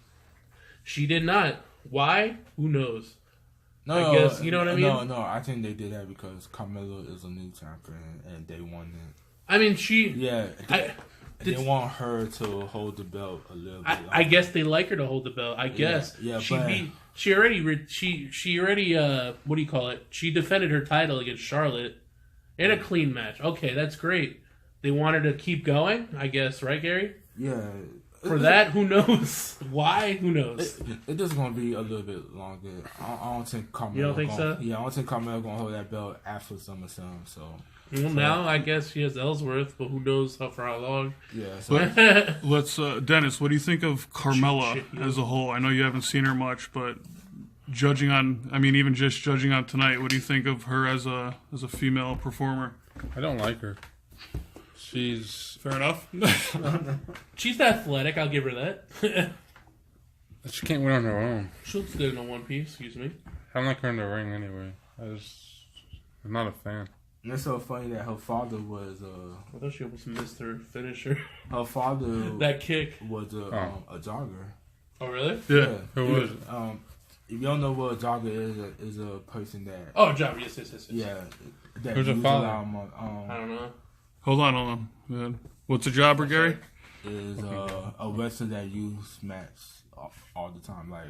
She did not. Why? Who knows? No, I guess, you know what I mean? No, I think they did that because Carmelo is a new champion and they want it. I mean, They want her to hold the belt a little bit longer. I guess they like her to hold the belt. I guess. Yeah, She already what do you call it? She defended her title against Charlotte in a clean match. Okay, that's great. They want her to keep going, I guess, right, Gary? Yeah. For that, who knows? Why? Who knows? It's just gonna be a little bit longer. I don't think Carmelo. You don't think so? Yeah, I don't think Carmelo gonna hold that belt after SummerSlam. So. Well, now I guess she has Ellsworth, but who knows for how long? Yeah. So. Let's, Dennis. What do you think of Carmella as a whole? I know you haven't seen her much, but even just judging on tonight, what do you think of her as a female performer? I don't like her. She's Fair enough. She's athletic. I'll give her that. she can't win on her own. She looks good in a one piece. Excuse me. I don't like her in the ring anyway. I'm not a fan. And it's so funny that her father was I thought she almost missed her finisher. her father That kick. was a jogger. Oh, really? Yeah. Who was? If you don't know what a jogger is a person that Oh, job. Yes. yeah. That Who's a uses father? I don't know. Hold on. Man. What's a jobber, Gary? Is a wrestler that use mats all the time, like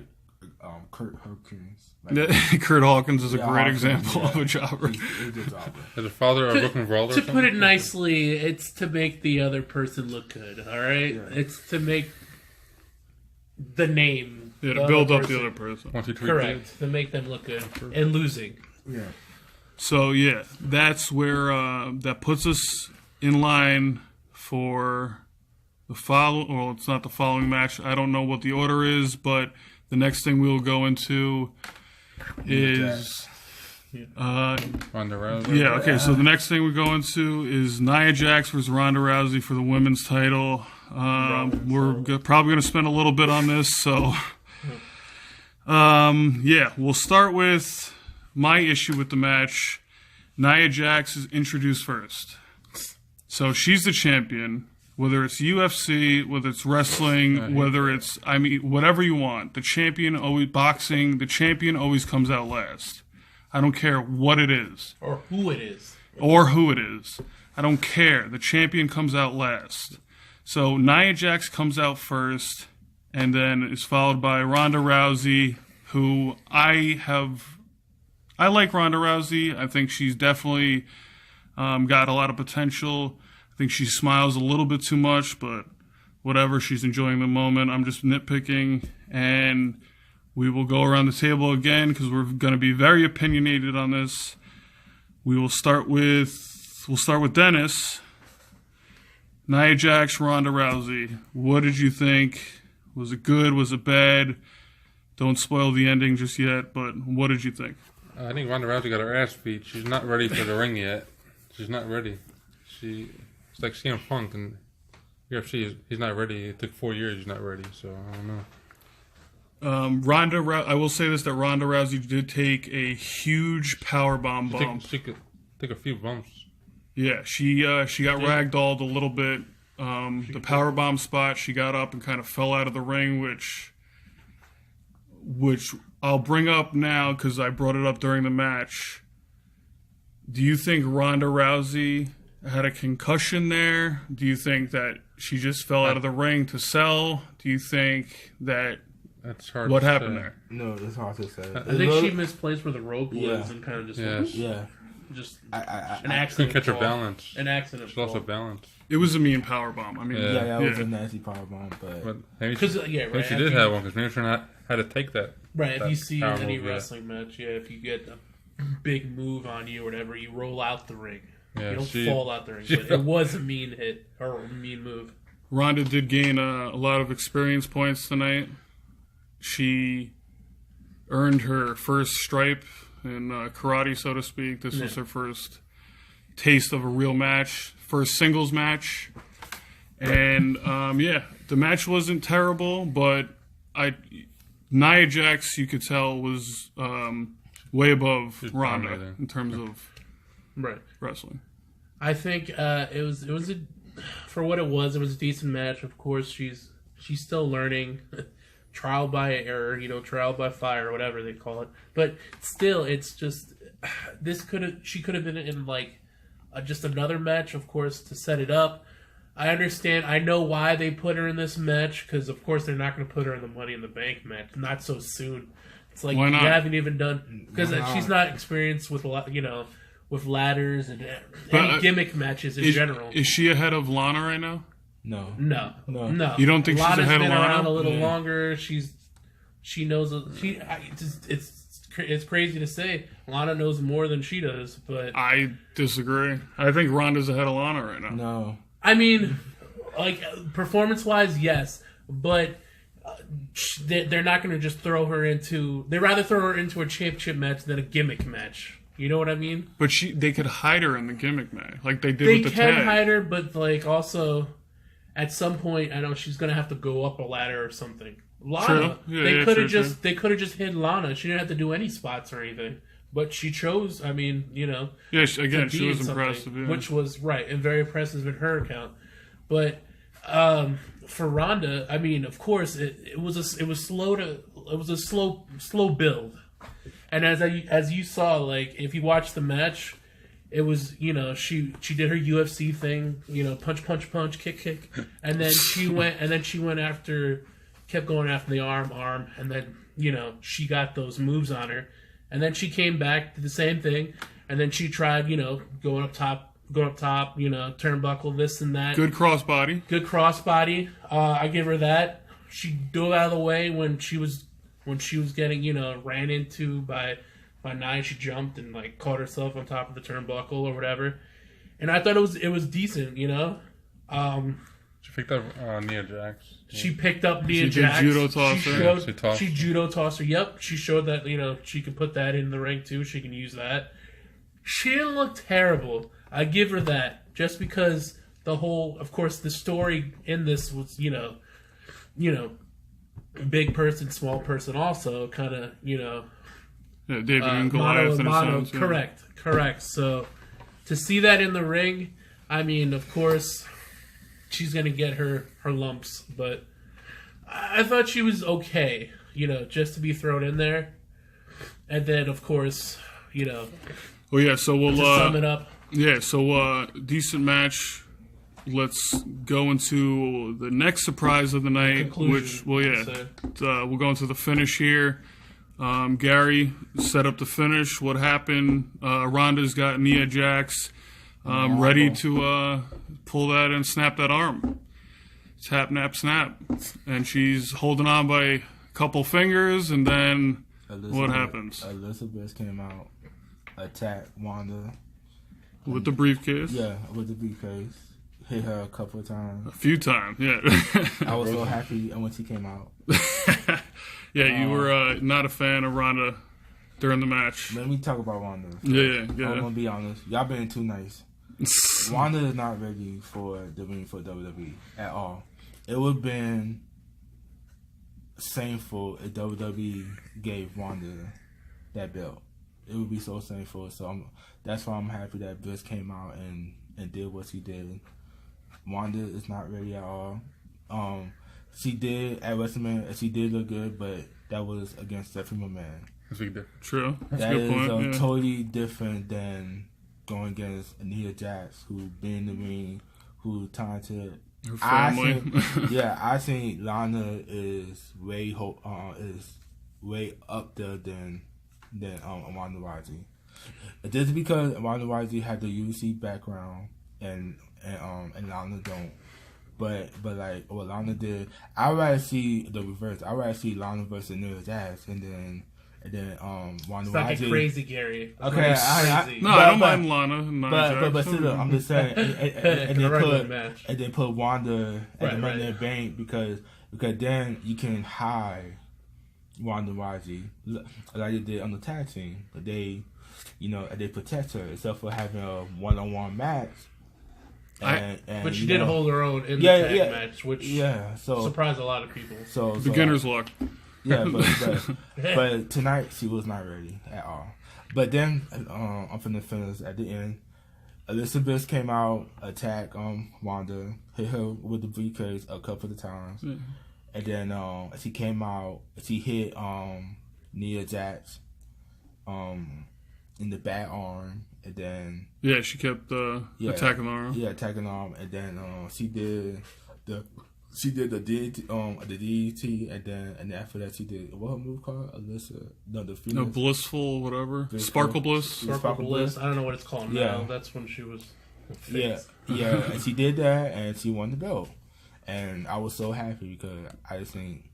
Kurt Hawkins. Like, Kurt Hawkins is a great Hawkins, example yeah. of a jobber. He's a jobber. Is the father a Brooklyn Brawler? To put it nicely, it's to make the other person look good. All right, Yeah. it's to make the name. Yeah, the to build other up the person. other person. 1, 2, 3, Correct, to make them look good and losing. Yeah. So yeah, that's where that puts us in line for the Well, it's not the following match. I don't know what the order is, but the next thing we will go into is Ronda Rousey. yeah. Okay, so the next thing we go into is Nia Jax versus Ronda Rousey for the women's title. We're probably going to spend a little bit on this, so yeah, we'll start with my issue with the match. Nia Jax is introduced first. So she's the champion, whether it's UFC, whether it's wrestling, whether it's, whatever you want. The champion always, boxing, the champion always comes out last. I don't care what it is. Or who it is. I don't care. The champion comes out last. So Nia Jax comes out first, and then is followed by Ronda Rousey, who I like Ronda Rousey. I think she's definitely got a lot of potential. I think she smiles a little bit too much, but whatever. She's enjoying the moment. I'm just nitpicking, and we will go around the table again because we're going to be very opinionated on this. We'll start with Dennis. Nia Jax, Ronda Rousey. What did you think? Was it good? Was it bad? Don't spoil the ending just yet, but what did you think? I think Ronda Rousey got her ass beat. She's not ready for the ring yet. She's not ready. It's like CM Punk and UFC. He's not ready. It took 4 years. He's not ready. So I don't know. I will say this, that Ronda Rousey did take a huge powerbomb bump. She could take a few bumps. Yeah, she got ragdolled a little bit. The powerbomb spot, she got up and kind of fell out of the ring, which I'll bring up now because I brought it up during the match. Do you think Ronda Rousey had a concussion there? Do you think that she just fell out of the ring to sell? Do you think that That's hard. what to happened say. there? No, it's hard to say. I think she misplaced where the rope was Yeah. and kind of just Yeah. just I an accident. Couldn't catch her fall. balance. An accident. She lost her fall. balance. It was a mean powerbomb. I mean, Yeah. that was a nasty powerbomb, But but maybe Because she, yeah, maybe right. she after did you- have one because maybe she not had to take that. Right, if that you see power any move, yeah. wrestling match, if you get a big move on you or whatever, you roll out the ring. Yeah, you don't she- fall out the ring. she But fell- it was a mean hit or a mean move. Ronda did gain a lot of experience points tonight. She earned her first stripe in karate, so to speak. This was her first taste of a real match, first singles match. And, the match wasn't terrible, but Nia Jax, you could tell, was way above Ronda in terms of wrestling. I think it was for what it was a decent match. Of course, she's still learning. Trial by error, trial by fire, whatever they call it. But still, it's just she could have been in like just another match, of course, to set it up. I understand. I know why they put her in this match, because of course they're not going to put her in the Money in the Bank match. Not so soon. It's like you haven't even done, because she's not experienced with a lot, with ladders and any gimmick matches in general. Is she ahead of Lana right now? No. You don't think Lana's she's ahead of been Lana? around a little longer. She knows. It's crazy to say Lana knows more than she does, but I disagree. I think Ronda's ahead of Lana right now. No. I mean, like performance-wise, yes, but they're not going to just throw her into. They'd rather throw her into a championship match than a gimmick match. You know what I mean? But they could hide her in the gimmick match, like they did with the tag. They tag. can hide her, but like also, at some point, I know she's going to have to go up a ladder or something. Lana, they could have just hit Lana. She didn't have to do any spots or anything. But she chose, I mean, Yeah, she was impressive. Yeah. Which was right and very impressive in her account. But for Ronda, I mean, of course, it was a slow build. And as you saw, like if you watch the match, it was she did her UFC thing, punch, kick, and then she went after, kept going after the arm, and then she got those moves on her. And then she came back, did the same thing, and then she tried, going up top, turnbuckle, this and that. Good crossbody. I give her that. She dove out of the way when she was getting, ran into by Nia. She jumped and like caught herself on top of the turnbuckle or whatever. And I thought it was decent, She picked up Nia Jax. She picked up Nia Jax. Judo tossed her. She judo tossed her. Yep. She showed that, she could put that in the ring too. She can use that. She didn't look terrible. I give her that. Just because of course, the story in this was, big person, small person also kind of, David and Goliath in a sense. Correct. So, to see that in the ring, I mean, of course, she's going to get her lumps, but I thought she was okay, just to be thrown in there. And then, of course, Well, yeah, so we'll... to sum it up. Yeah, so decent match. Let's go into the next surprise of the night, Conclusion, we'll go into the finish here. Gary set up the finish. What happened? Ronda's got Nia Jax ready to pull that and snap that arm. Tap, nap, snap. And she's holding on by a couple fingers, and then what happens? Elizabeth came out, attacked Wanda. With the briefcase? Yeah, with the briefcase. Hit her a couple of times. A few times, yeah. I was so happy when she came out. Yeah, you were not a fan of Ronda during the match. Let me talk about Ronda. Yeah. I'm going to be honest. Y'all been too nice. Wanda is not ready for the ring for WWE at all. It would have been shameful if WWE gave Wanda that belt. It would be so shameful. So that's why I'm happy that Bliss came out and did what she did. Wanda is not ready at all. She did at WrestleMania. She did look good, but that was against Stephanie McMahon. That's a good, true. That's that a good point. Is totally different than going against Nia Jax, who been in the ring, who talented. Her family. I think Lana is way up there than Ronda Rousey. This is because Ronda Rousey had the UFC background and Lana don't. But like what Lana did, I'd rather see the reverse. I'd rather see Lana versus Nia Jax and and then Ronda Stop Rousey. it crazy, Gary. Okay, Crazy. No, I don't mind Lana. But still, I'm just saying, and then put Wanda at the Money in the Bank because then you can hide Ronda Rousey like they did on the tag team. But they protect her except for having a one-on-one match. But she did hold her own in the tag match, which surprised a lot of people. So beginner's luck. Yeah, but tonight she was not ready at all. But then I'm finna finish at the end. Elizabeth came out, attacked Wanda, hit her with the briefcase a couple of times, and then she came out, she hit Nia Jax in the back arm, and then she kept attacking the arm. Yeah, attacking the arm, and then she did the DDT, and then after that she did what her move called? Alyssa, the Phoenix. No, blissful, whatever. Sparkle Bliss. Sparkle Bliss. I don't know what it's called now. That's when she was. And she did that, and she won the belt, and I was so happy because I just think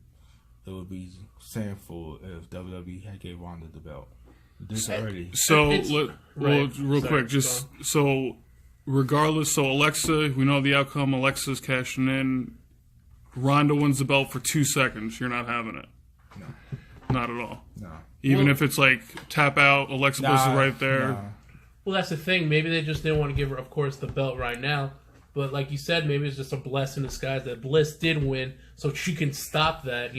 it would be shameful if WWE had gave Ronda the belt this early. So real quick, just so regardless, so Alexa, we know the outcome. Alexa's cashing in. Ronda wins the belt for 2 seconds. You're not having it. No. Not at all. No. Even if it's like tap out, Alexa Bliss is right there. Nah. Well, that's the thing. Maybe they just didn't want to give her, of course, the belt right now. But like you said, maybe it's just a blessing in disguise that Bliss did win, so she can stop that.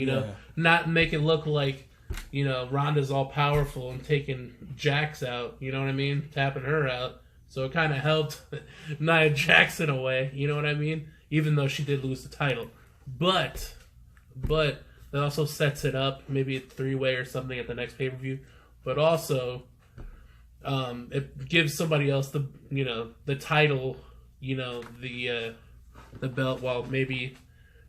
Not make it look like Ronda's all powerful and taking Jax out. You know what I mean? Tapping her out. So it kind of helped Nia Jax in a way. You know what I mean? Even though she did lose the title. But that also sets it up, maybe a 3-way or something at the next pay-per-view. But also, it gives somebody else the title, the belt, while maybe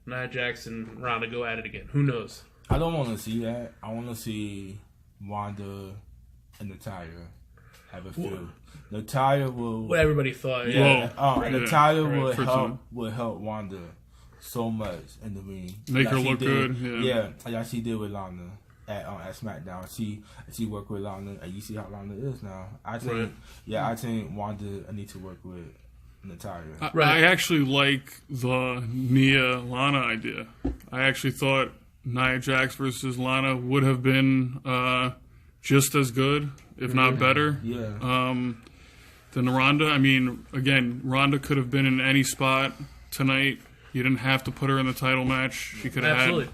Nia Jax and Ronda go at it again. Who knows? I don't want to see that. I want to see Wanda and Natalya have a feud. Natalya will. What everybody thought. Natalya would help Wanda so much in the ring. Make her look good. Like she did with Lana at SmackDown. She worked with Lana, and you see how Lana is now. I think Wanda need to work with Natalya. I actually like the Nia Lana idea. I actually thought Nia Jax versus Lana would have been just as good, if not better. Than Ronda. I mean, again, Ronda could have been in any spot tonight. You didn't have to put her in the title match. She could have had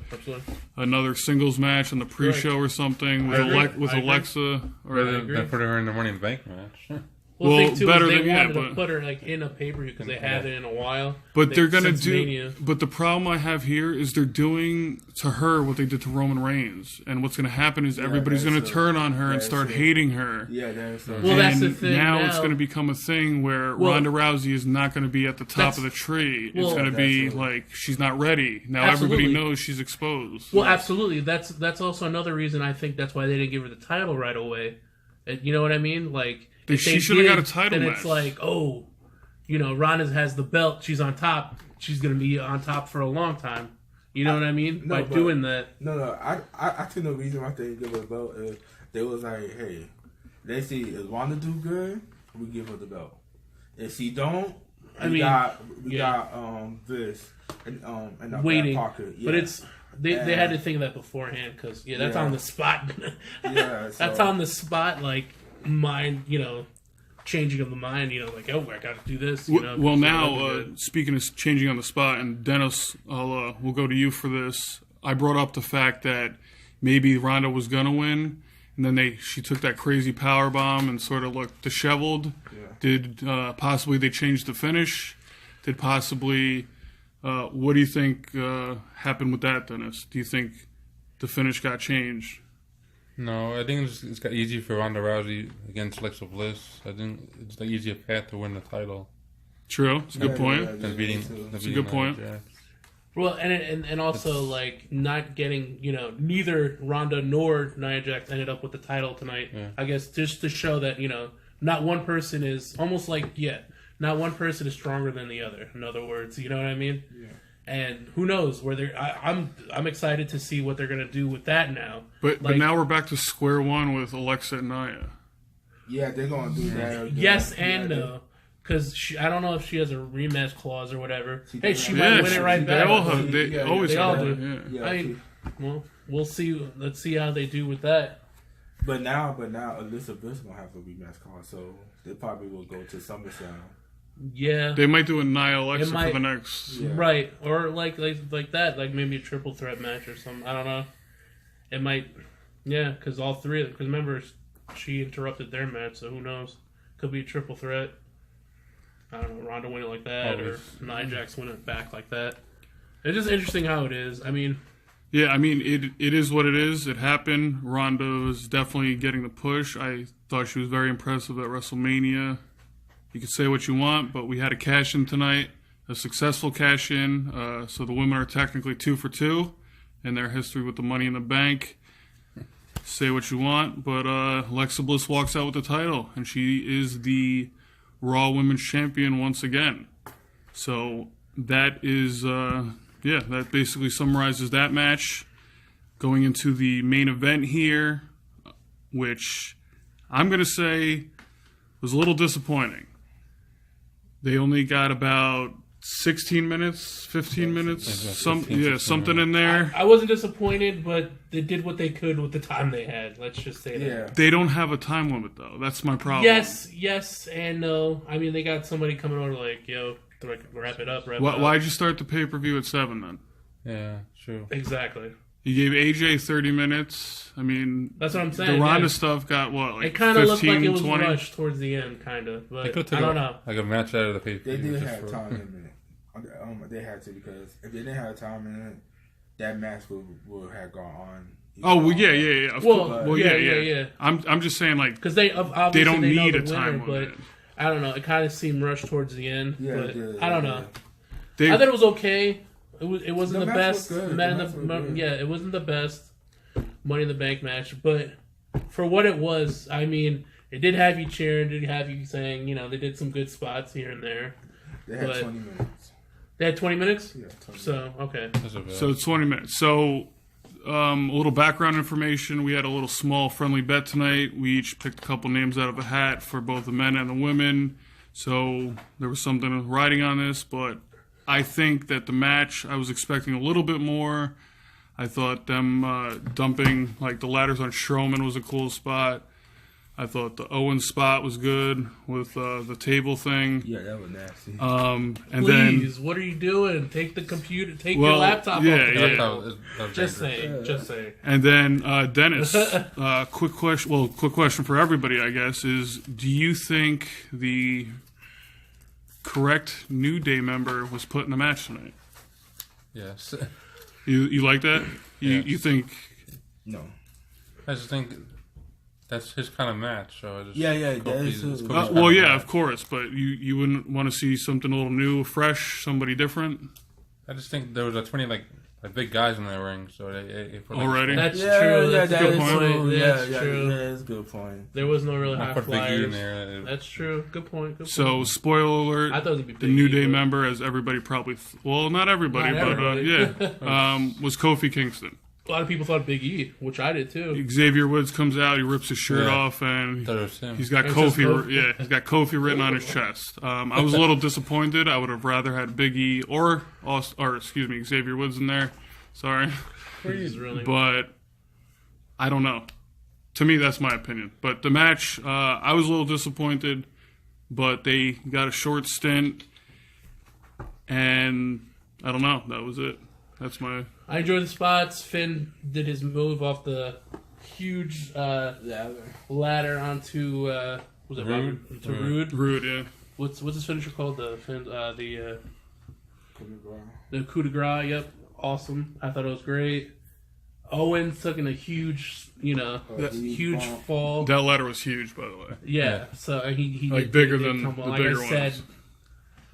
another singles match in the pre-show or something with Alexa. Or they put her in the Money in the Bank match. Well, the thing too is they wanted to put her in a pay-per-view because they haven't in a while. But they're going to do... Mania. But the problem I have here is they're doing to her what they did to Roman Reigns. And what's going to happen is everybody's going to turn on her and start hating her. Yeah, that's well, that's the thing. Now it's going to become a thing where Ronda Rousey is not going to be at the top of the tree. It's going to be like she's not ready. Now everybody knows she's exposed. Well, absolutely. That's also another reason I think that's why they didn't give her the title right away. You know what I mean? Like... She should have got a title match. It's like, Ronda has the belt. She's on top. She's going to be on top for a long time. You know what I mean? By doing that. No. I think the reason why they didn't give her the belt is they was like, hey, let's see, if Ronda do good, we give her the belt. If she don't, we got this and waiting. Pocket. Yeah. But it's... They had to think of that beforehand because, that's on the spot. That's on the spot, like... mind, changing of the mind, like, oh, I got to do this. Well, now, speaking of changing on the spot, and Dennis, we'll go to you for this. I brought up the fact that maybe Ronda was going to win, and then she took that crazy power bomb and sort of looked disheveled. Yeah. Did possibly they change the finish? Did possibly, what do you think happened with that, Dennis? Do you think the finish got changed? No, I think it's got easy for Ronda Rousey against Alexa Bliss. I think it's the easier path to win the title. True, it's a good point. It's a good point. Well, and also like not getting neither Ronda nor Nia Jax ended up with the title tonight. Yeah. I guess just to show that not one person is almost like not one person is stronger than the other. In other words, you know what I mean? Yeah. And who knows where they're? I'm excited to see what they're gonna do with that now. But now we're back to square one with Alexa and Nia. Yeah, they're gonna do that. Yes and no, because I don't know if she has a rematch clause or whatever. She might win it right back. They always all have do. Yeah. I mean, well, we'll see. Let's see how they do with that. But now, Alyssa Bliss gonna have a rematch call, so they probably will go to SummerSlam. Yeah, they might do a Nia Alexa for the next, right? Or like that, like maybe a triple threat match or something. I don't know. It might, because all three. Because remember, she interrupted their match, so who knows? Could be a triple threat. I don't know. Ronda win it like that, or Nia Jax win it back like that. It's just interesting how it is. I mean. Yeah, I mean, it is what it is. It happened. Ronda was definitely getting the push. I thought she was very impressive at WrestleMania. You can say what you want, but we had a cash-in tonight, a successful cash-in. So the women are technically 2 for 2 in their history with the Money in the Bank. Say what you want, but Alexa Bliss walks out with the title, and she is the Raw Women's Champion once again. So that is... that basically summarizes that match. Going into the main event here, which I'm going to say was a little disappointing. They only got about 16 minutes, 15 minutes, something in there. I wasn't disappointed, but they did what they could with the time they had. Let's just say that. They don't have a time limit, though. That's my problem. Yes and no. I mean, they got somebody coming over like, yo, wrap it up. Why'd you start the pay-per-view at 7 then? Yeah, true. Exactly. You gave AJ 30 minutes. I mean, that's what I'm saying. The Ronda stuff got what? Like it kind of looked like it was 20? rushed towards the end, kind of. But I don't know. Like a match out of the pay-per-view. They did have time limit. They had to, because if they didn't have time limit, that match would have gone on. Oh well, yeah. Yeah. I'm just saying, like, because they don't need a time limit. But I don't know. It kind of seemed rushed towards the end. Yeah, but I don't know. I thought it was okay. It wasn't the best. It wasn't the best Money in the Bank match, but for what it was, I mean, it did have you cheering, did have you saying, they did some good spots here and there. They had 20 minutes. They had 20 minutes? Yeah, 20 So, okay. So it's 20 minutes. So, a little background information. We had a little small friendly bet tonight. We each picked a couple names out of a hat for both the men and the women. So, there was something riding on this, but I think that the match, I was expecting a little bit more. I thought them dumping like the ladders on Strowman was a cool spot. I thought the Owen spot was good with the table thing. Yeah, that was nasty. Please, what are you doing? Take the computer, your laptop off. Just saying. And then Dennis, quick question for everybody, I guess, is do you think the correct New Day member was put in the match tonight? Yes. You like that? You think? No. I just think that's his kind of match. So of course, but you wouldn't want to see something a little new, fresh, somebody different? I just think there was 20 like big guys in that ring, so already. That's true. That's a good point. That's a good point. There was no real high flyers. in there. That's true. Good point. So, spoiler alert: I thought it would be the New Day member, as everybody probably, not everybody, was Kofi Kingston. A lot of people thought Big E, which I did too. Xavier Woods comes out, he rips his shirt off, and he's got Kofi. He's got Kofi written on his chest. I was a little disappointed. I would have rather had Big E or Xavier Woods in there. Sorry, but I don't know. To me, that's my opinion. But the match, I was a little disappointed, but they got a short stint, and I don't know. That was it. That's my. I enjoyed the spots. Finn did his move off the huge ladder onto was it Rude? To Rude? Rude, yeah. What's his finisher called? The coup de grace. Yep, awesome. I thought it was great. Owen took in a huge, huge fall. That ladder was huge, by the way. Yeah. So he like bigger than the bigger ones.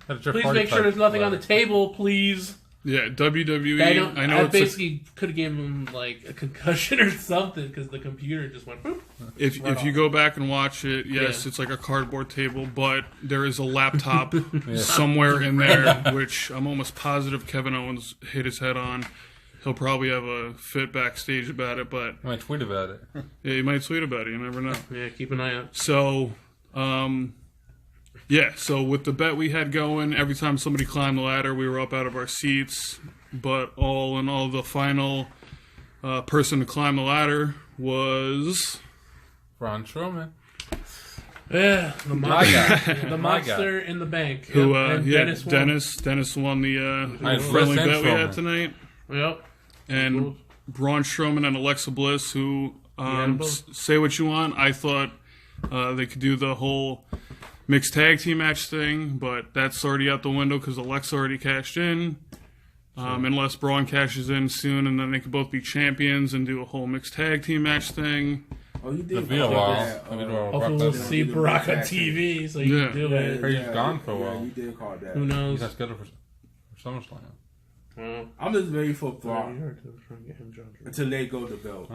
Please make sure there's nothing on the table, please. Yeah, WWE. I know I it's basically could have given him like a concussion or something because the computer just went. Boop, if you go back and watch it, yes, Yeah. it's like a cardboard table, but there is a laptop somewhere in there, which I'm almost positive Kevin Owens hit his head on. He'll probably have a fit backstage about it, but I might tweet about it. yeah, he might tweet about it. You never know. Yeah, keep an eye out. So, yeah, so with the bet we had going, every time somebody climbed the ladder, we were up out of our seats. But all in all, the final person to climb the ladder was... Braun Strowman. Yeah, the My guy. monster, the My guy. monster in the bank. Who, Yep, and Dennis won the I friendly Strowman. bet we had tonight. won. Yep. And Braun Strowman and Alexa Bliss, who, Yeah, both. say what you want, I thought they could do the whole mixed tag team match thing, but that's already out the window because Alexa already cashed in. Unless Braun cashes in soon, and then they could both be champions and do a whole mixed tag team match thing. Oh, you did. It'll be a while. It'll be a while. Hopefully we'll see Brock on TV so you Yeah. can do it. Heard he's gone for a while. Yeah, you did call that. Who He's knows? not scheduled for SummerSlam. Well, I'm just ready for Brock you heard to try and get him jumped. until they go the belt.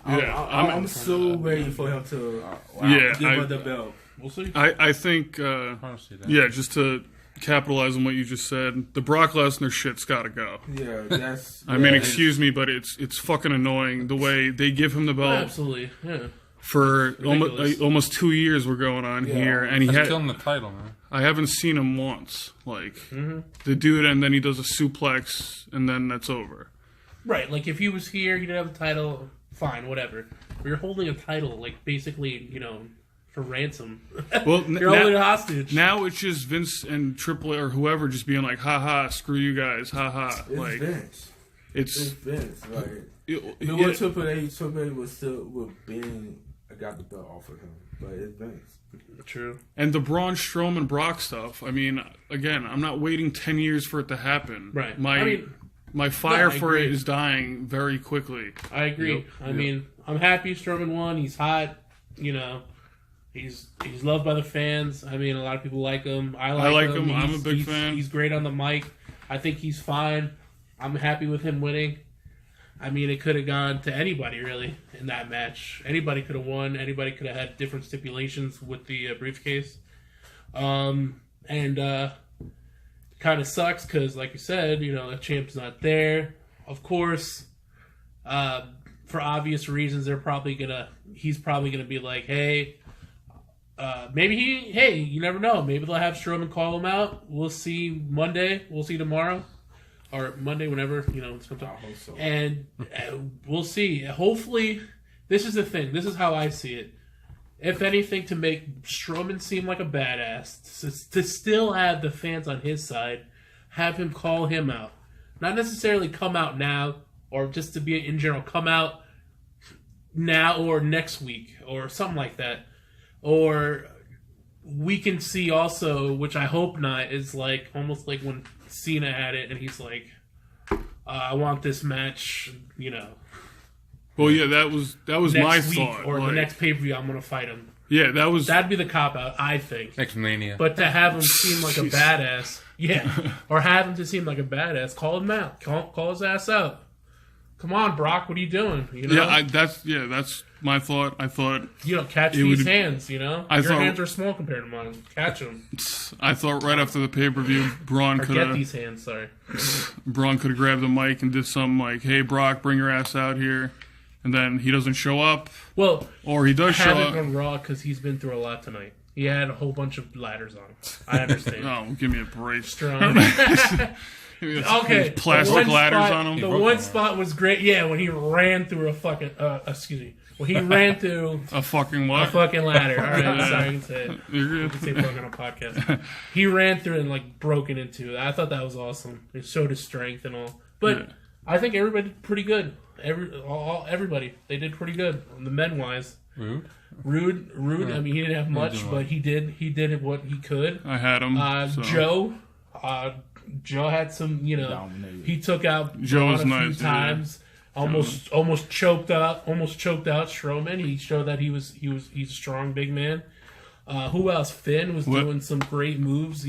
Yeah, I'm so ready for him to Yeah, give I- her the belt. We'll see. I think, I want to see that. yeah, just to capitalize on what you just said, the Brock Lesnar shit's got to go. Yeah, that's. I mean, excuse me, but it's fucking annoying the way they give him the belt Absolutely. Yeah. for ridiculous. almost 2 years. We're going on Yeah. here, and That's killing the title, man. I haven't seen him once. Like Mm-hmm. the dude, and then he does a suplex, and then that's over. Right. Like if he was here, he didn't have the title. Fine, whatever. But you're holding a title, like basically, for ransom. Well, You're holding it hostage. now it's just Vince and Triple H or whoever just being like, "Ha ha, screw you guys, ha ha." It's Like Vince. It's it's Vince. Like it- it yeah, was Triple H was still with Ben. I got the belt off of him, but it's Vince. True. and the Braun Strowman Brock stuff. I mean, again, I'm not waiting 10 years for it to happen. Right. My fire I for it agree. is dying very quickly. I agree. Yep, I mean, I'm happy Strowman won. He's hot. He's loved by the fans. I mean, a lot of people like him. I like him. I'm a He's- big he's- fan. He's great on the mic. I think he's fine. I'm happy with him winning. I mean, it could have gone to anybody, really, in that match. Anybody could have won. Anybody could have had different stipulations with the briefcase. And kind of sucks because, like you said, the champ's not there. Of course, for obvious reasons, he's probably gonna be like, hey, you never know. Maybe they'll have Strowman call him out. We'll see Monday. We'll see tomorrow. Or Monday, whenever, it's come I to. hope so. And we'll see. Hopefully, this is the thing. This is how I see it. If anything, to make Strowman seem like a badass, to still have the fans on his side, have him call him out. Not necessarily come out now, or just to be in general, come out now or next week, or something like that. Or we can see also, which I hope not, is like almost like when Cena had it, and he's like, I want this match, Well, yeah, that was next my week thought. or like, the next pay-per-view, I'm going to fight him. yeah, that was That'd be the cop-out, I think. Next Mania. But to have him seem like a Jeez. badass, yeah, or have him to seem like a badass, call him out, call his ass out. Come on, Brock, what are you doing? that's my thought. I thought Catch it these would- hands. Your I thought- hands are small compared to mine. Catch them. right after the pay per view, Braun Or could get have these hands. Sorry. grabbed the mic and did something like, "Hey, Brock, bring your ass out here," and then he doesn't show up, Well, or he does show haven't up. gone Raw because he's been through a lot tonight. He had a whole bunch of ladders on. I understand. Oh, give me a break. Strong. Okay. Plastic the one ladders spot, on him. The broke one one. spot was great. Yeah, when he ran through a fucking. Excuse me. When he ran through A fucking a what? fucking ladder. All right, sorry, I can say it. You're I can say fucking on a podcast. He ran through and broken into it. I thought that was awesome. It showed his strength and all. But Yeah. I think everybody did pretty good. Everybody, they did pretty good. The men wise. Rude. Rude. I mean, he didn't have much, do but he did what he could. I had him. so. Joe had some, Dominated. he took out Joe Braun was a few nice, yeah. times. Almost choked out Strowman. He showed that he's a strong big man. Who else? Finn was What- doing some great moves,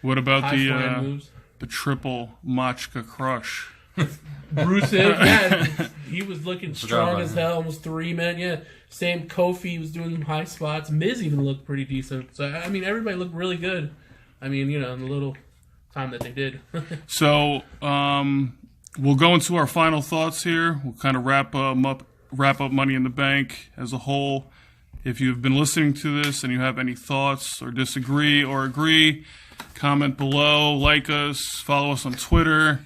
What about high flying the moves. the triple Machka crush. Bruce, yeah, he was looking strong about as him. hell, almost 3 men. Yeah, same. Kofi was doing high spots. Miz even looked pretty decent. So I mean, everybody looked really good. I mean, in the little time that they did. So we'll go into our final thoughts here. We'll kind of wrap up Money in the Bank as a whole. If you've been listening to this and you have any thoughts or disagree or agree, comment below, like us, follow us on Twitter.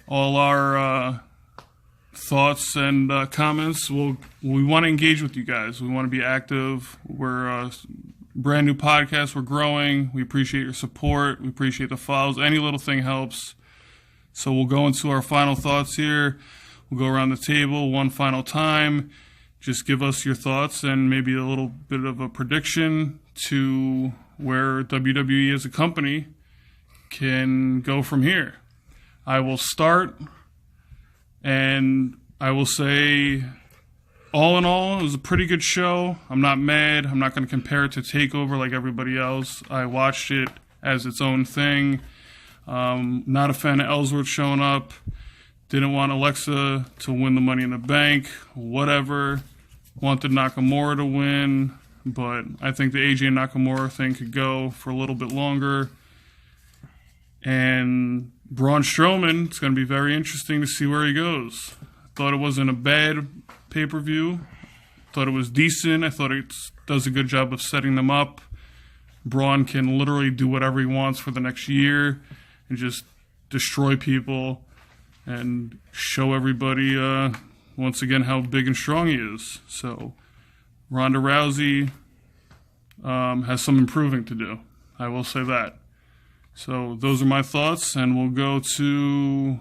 All our thoughts and comments, we want to engage with you guys. We want to be active. We're a brand new podcast. We're growing. We appreciate your support. We appreciate the follows. Any little thing helps. So we'll go into our final thoughts here. We'll go around the table one final time. Just give us your thoughts and maybe a little bit of a prediction to where WWE as a company can go from here. I will start, and I will say, all in all, it was a pretty good show. I'm not mad. I'm not going to compare it to TakeOver like everybody else. I watched it as its own thing. Not a fan of Ellsworth showing up. Didn't want Alexa to win the Money in the Bank. Whatever. Wanted Nakamura to win, but I think the AJ Nakamura thing could go for a little bit longer. And Braun Strowman, it's going to be very interesting to see where he goes. Thought it wasn't a bad pay-per-view. Thought it was decent. I thought it does a good job of setting them up. Braun can literally do whatever he wants for the next year and just destroy people and show everybody once again how big and strong he is. So Ronda Rousey has some improving to do. I will say that. So those are my thoughts, and we'll go to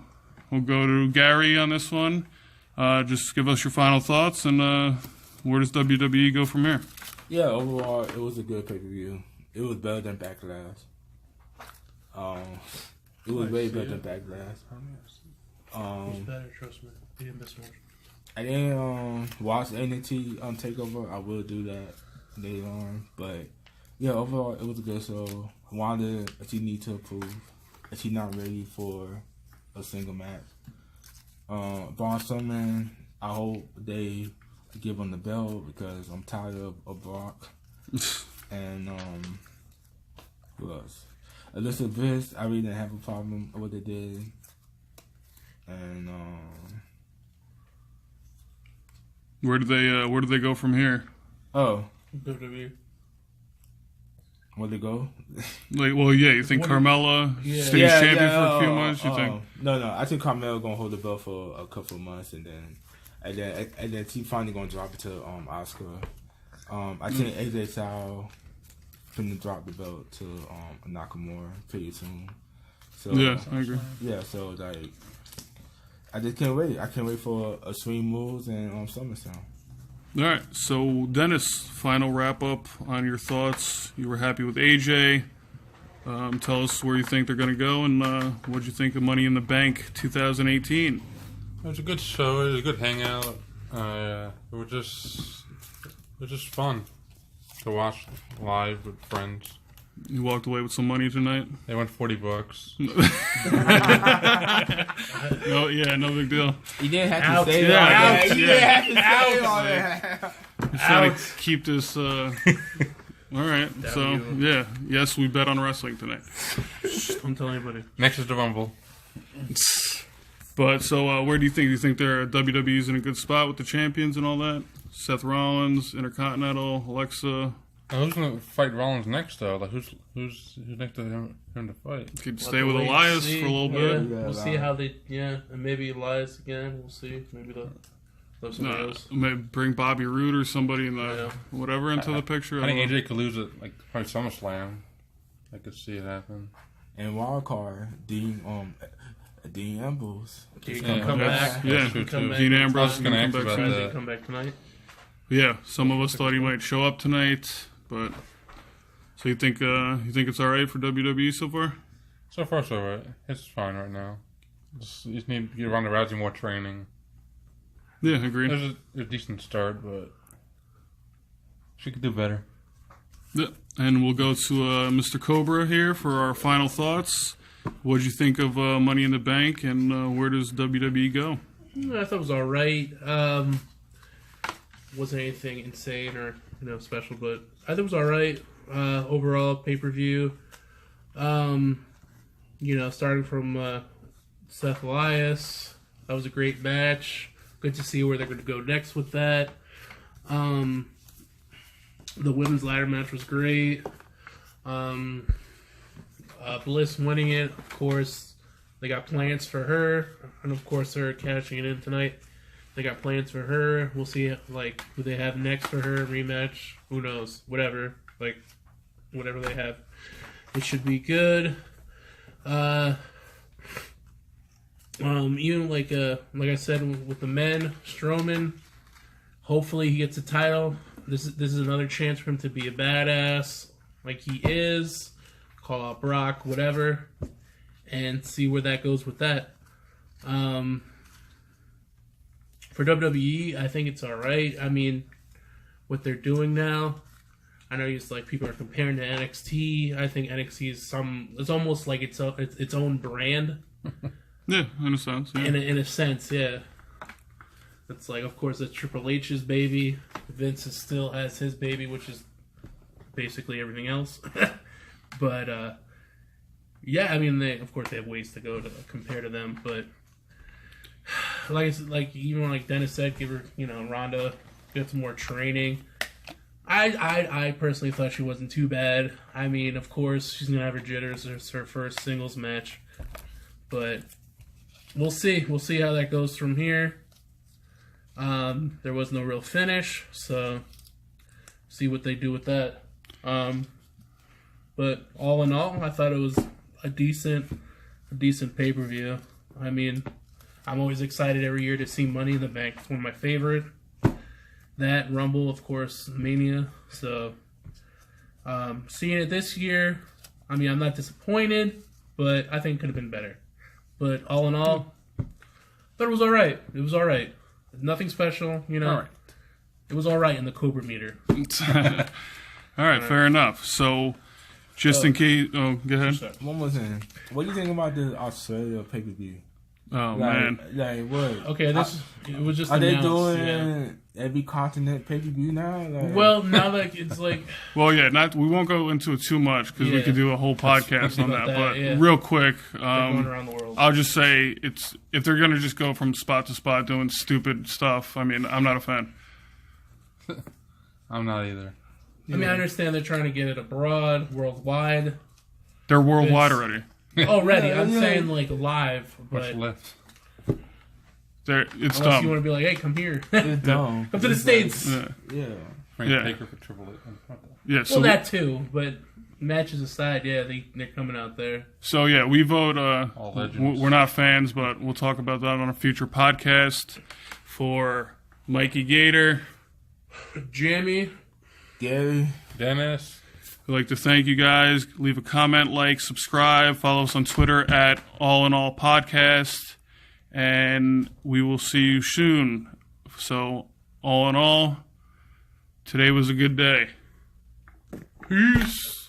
Gary on this one. Just give us your final thoughts, and where does WWE go from here? Yeah, overall, it was a good pay-per-view. It was better than Backlash. It was way better than Backlash. It's better, trust me. You didn't miss much. I didn't watch NXT TakeOver. I will do that later on, but yeah, overall, it was a good show. Wanda, she needs to improve. She's not ready for a single match. Braun Strowman, I hope they give him the belt because I'm tired of Brock. And who else? Alyssa Bliss, I really didn't have a problem with what they did. And Where do they go from here? oh, WWE. where'd they go? You think Carmella stays champion for a few months? You think? No. I think Carmella gonna hold the belt for a couple of months, and then she finally gonna drop it to Asuka. I think AJ Styles finna drop the belt to Nakamura pretty soon. So Yeah, I agree. yeah. So like, I just can't wait. I can't wait for a Extreme Moves and SummerSlam. All right, so Dennis, final wrap up on your thoughts. You were happy with AJ. Tell us where you think they're going to go, and what did you think of Money in the Bank 2018? It was a good show. It was a good hangout. It was just fun to watch live with friends. You walked away with some money tonight? They went $40. No big deal. You didn't have to Ouch. say Yeah, that. ouch. You didn't have to say all that. I'm trying to keep this. All right, so yeah, yes, we bet on wrestling tonight. Don't tell anybody. Next is the Rumble. But so, where do you think? Do you think they're WWE's in a good spot with the champions and all that? Seth Rollins, Intercontinental, Alexa. Who's gonna fight Rollins next though? Like who's next to him to fight? Could stay with Elias for a little bit. Yeah, We'll see how they. Yeah, and maybe Elias again. We'll see. Maybe they'll have somebody else. Maybe bring Bobby Roode or somebody in the whatever into the picture. I think AJ could lose it like probably SummerSlam. I could see it happen. And wild card, Dean Ambrose. He can come back. Yeah, True, come too. back. Dean I was Ambrose just can gonna come ask back about soon. that. Come back tonight. Yeah, some of us thought he might show up tonight, but so you think it's all right for WWE so far? So far, so right. It's fine right now. You just need to give Ronda Rousey more training. Yeah, agreed. There's a decent start, but she could do better. Yeah. And we'll go to Mr. Cobra here for our final thoughts. What'd you think of Money in the Bank, and where does WWE go? I thought it was all right. Wasn't anything insane or special, but I thought it was all right. Overall pay-per-view. Starting from Seth Elias, that was a great match. Good to see where they're going to go next with that. The women's ladder match was great. Bliss winning it, of course. They got plans for her, and of course they're cashing it in tonight. They got plans for her. We'll see, who they have next for her, rematch. Who knows? Whatever. Whatever they have. It should be good. Even like I said with the men, Strowman, hopefully he gets a title. This is another chance for him to be a badass like he is. Call out Brock, whatever, and see where that goes with that. For WWE, I think it's all right. I mean, what they're doing now, I know people are comparing to NXT. I think NXT is it's almost like its own brand. Yeah, in a sense. Yeah. In a sense, yeah. It's of course, it's Triple H's baby. Vince still has his baby, which is basically everything else. But yeah, I mean, they have ways to go to compare to them. But even like Dennis said, give her Ronda get some more training. I personally thought she wasn't too bad. I mean, of course, she's gonna have her jitters. It's her first singles match, but we'll see. We'll see how that goes from here. There was no real finish, so see what they do with that. But all in all, I thought it was a decent pay-per-view. I mean, I'm always excited every year to see Money in the Bank. It's one of my favorite. That, Rumble, of course, Mania. So, seeing it this year, I mean, I'm not disappointed, but I think it could have been better. But all in all, thought it was all right. It was all right. Nothing special, All right. It was all right in the Cobra meter. All right, fair enough. So, just in case... Oh, go ahead. One more thing. What do you think about the Australia pay-per-view? Oh, man. What? Okay, it was just Are they announced, doing every continent pay-per-view now? Well, now that it's Well, yeah, we won't go into it too much because we could do a whole podcast on that. But real quick, going around the world. I'll just say if they're going to just go from spot to spot doing stupid stuff, I mean, I'm not a fan. I'm not either. I mean, I understand they're trying to get it abroad, worldwide. They're worldwide already. Already, I'm saying live, but left. It's unless dumb. you want to be like, hey, come here, It's dumb. come to the States. Yeah. Taker for Triple H. Yeah. So Well, that too, but matches aside, yeah, they're coming out there. So yeah, we vote. All legends. We're not fans, but we'll talk about that on a future podcast. For Mikey Gator, Jamie, Gary, Dennis. we'd like to thank you guys. Leave a comment, subscribe, follow us on Twitter at All in All Podcast, and we will see you soon. So, all in all, today was a good day. Peace.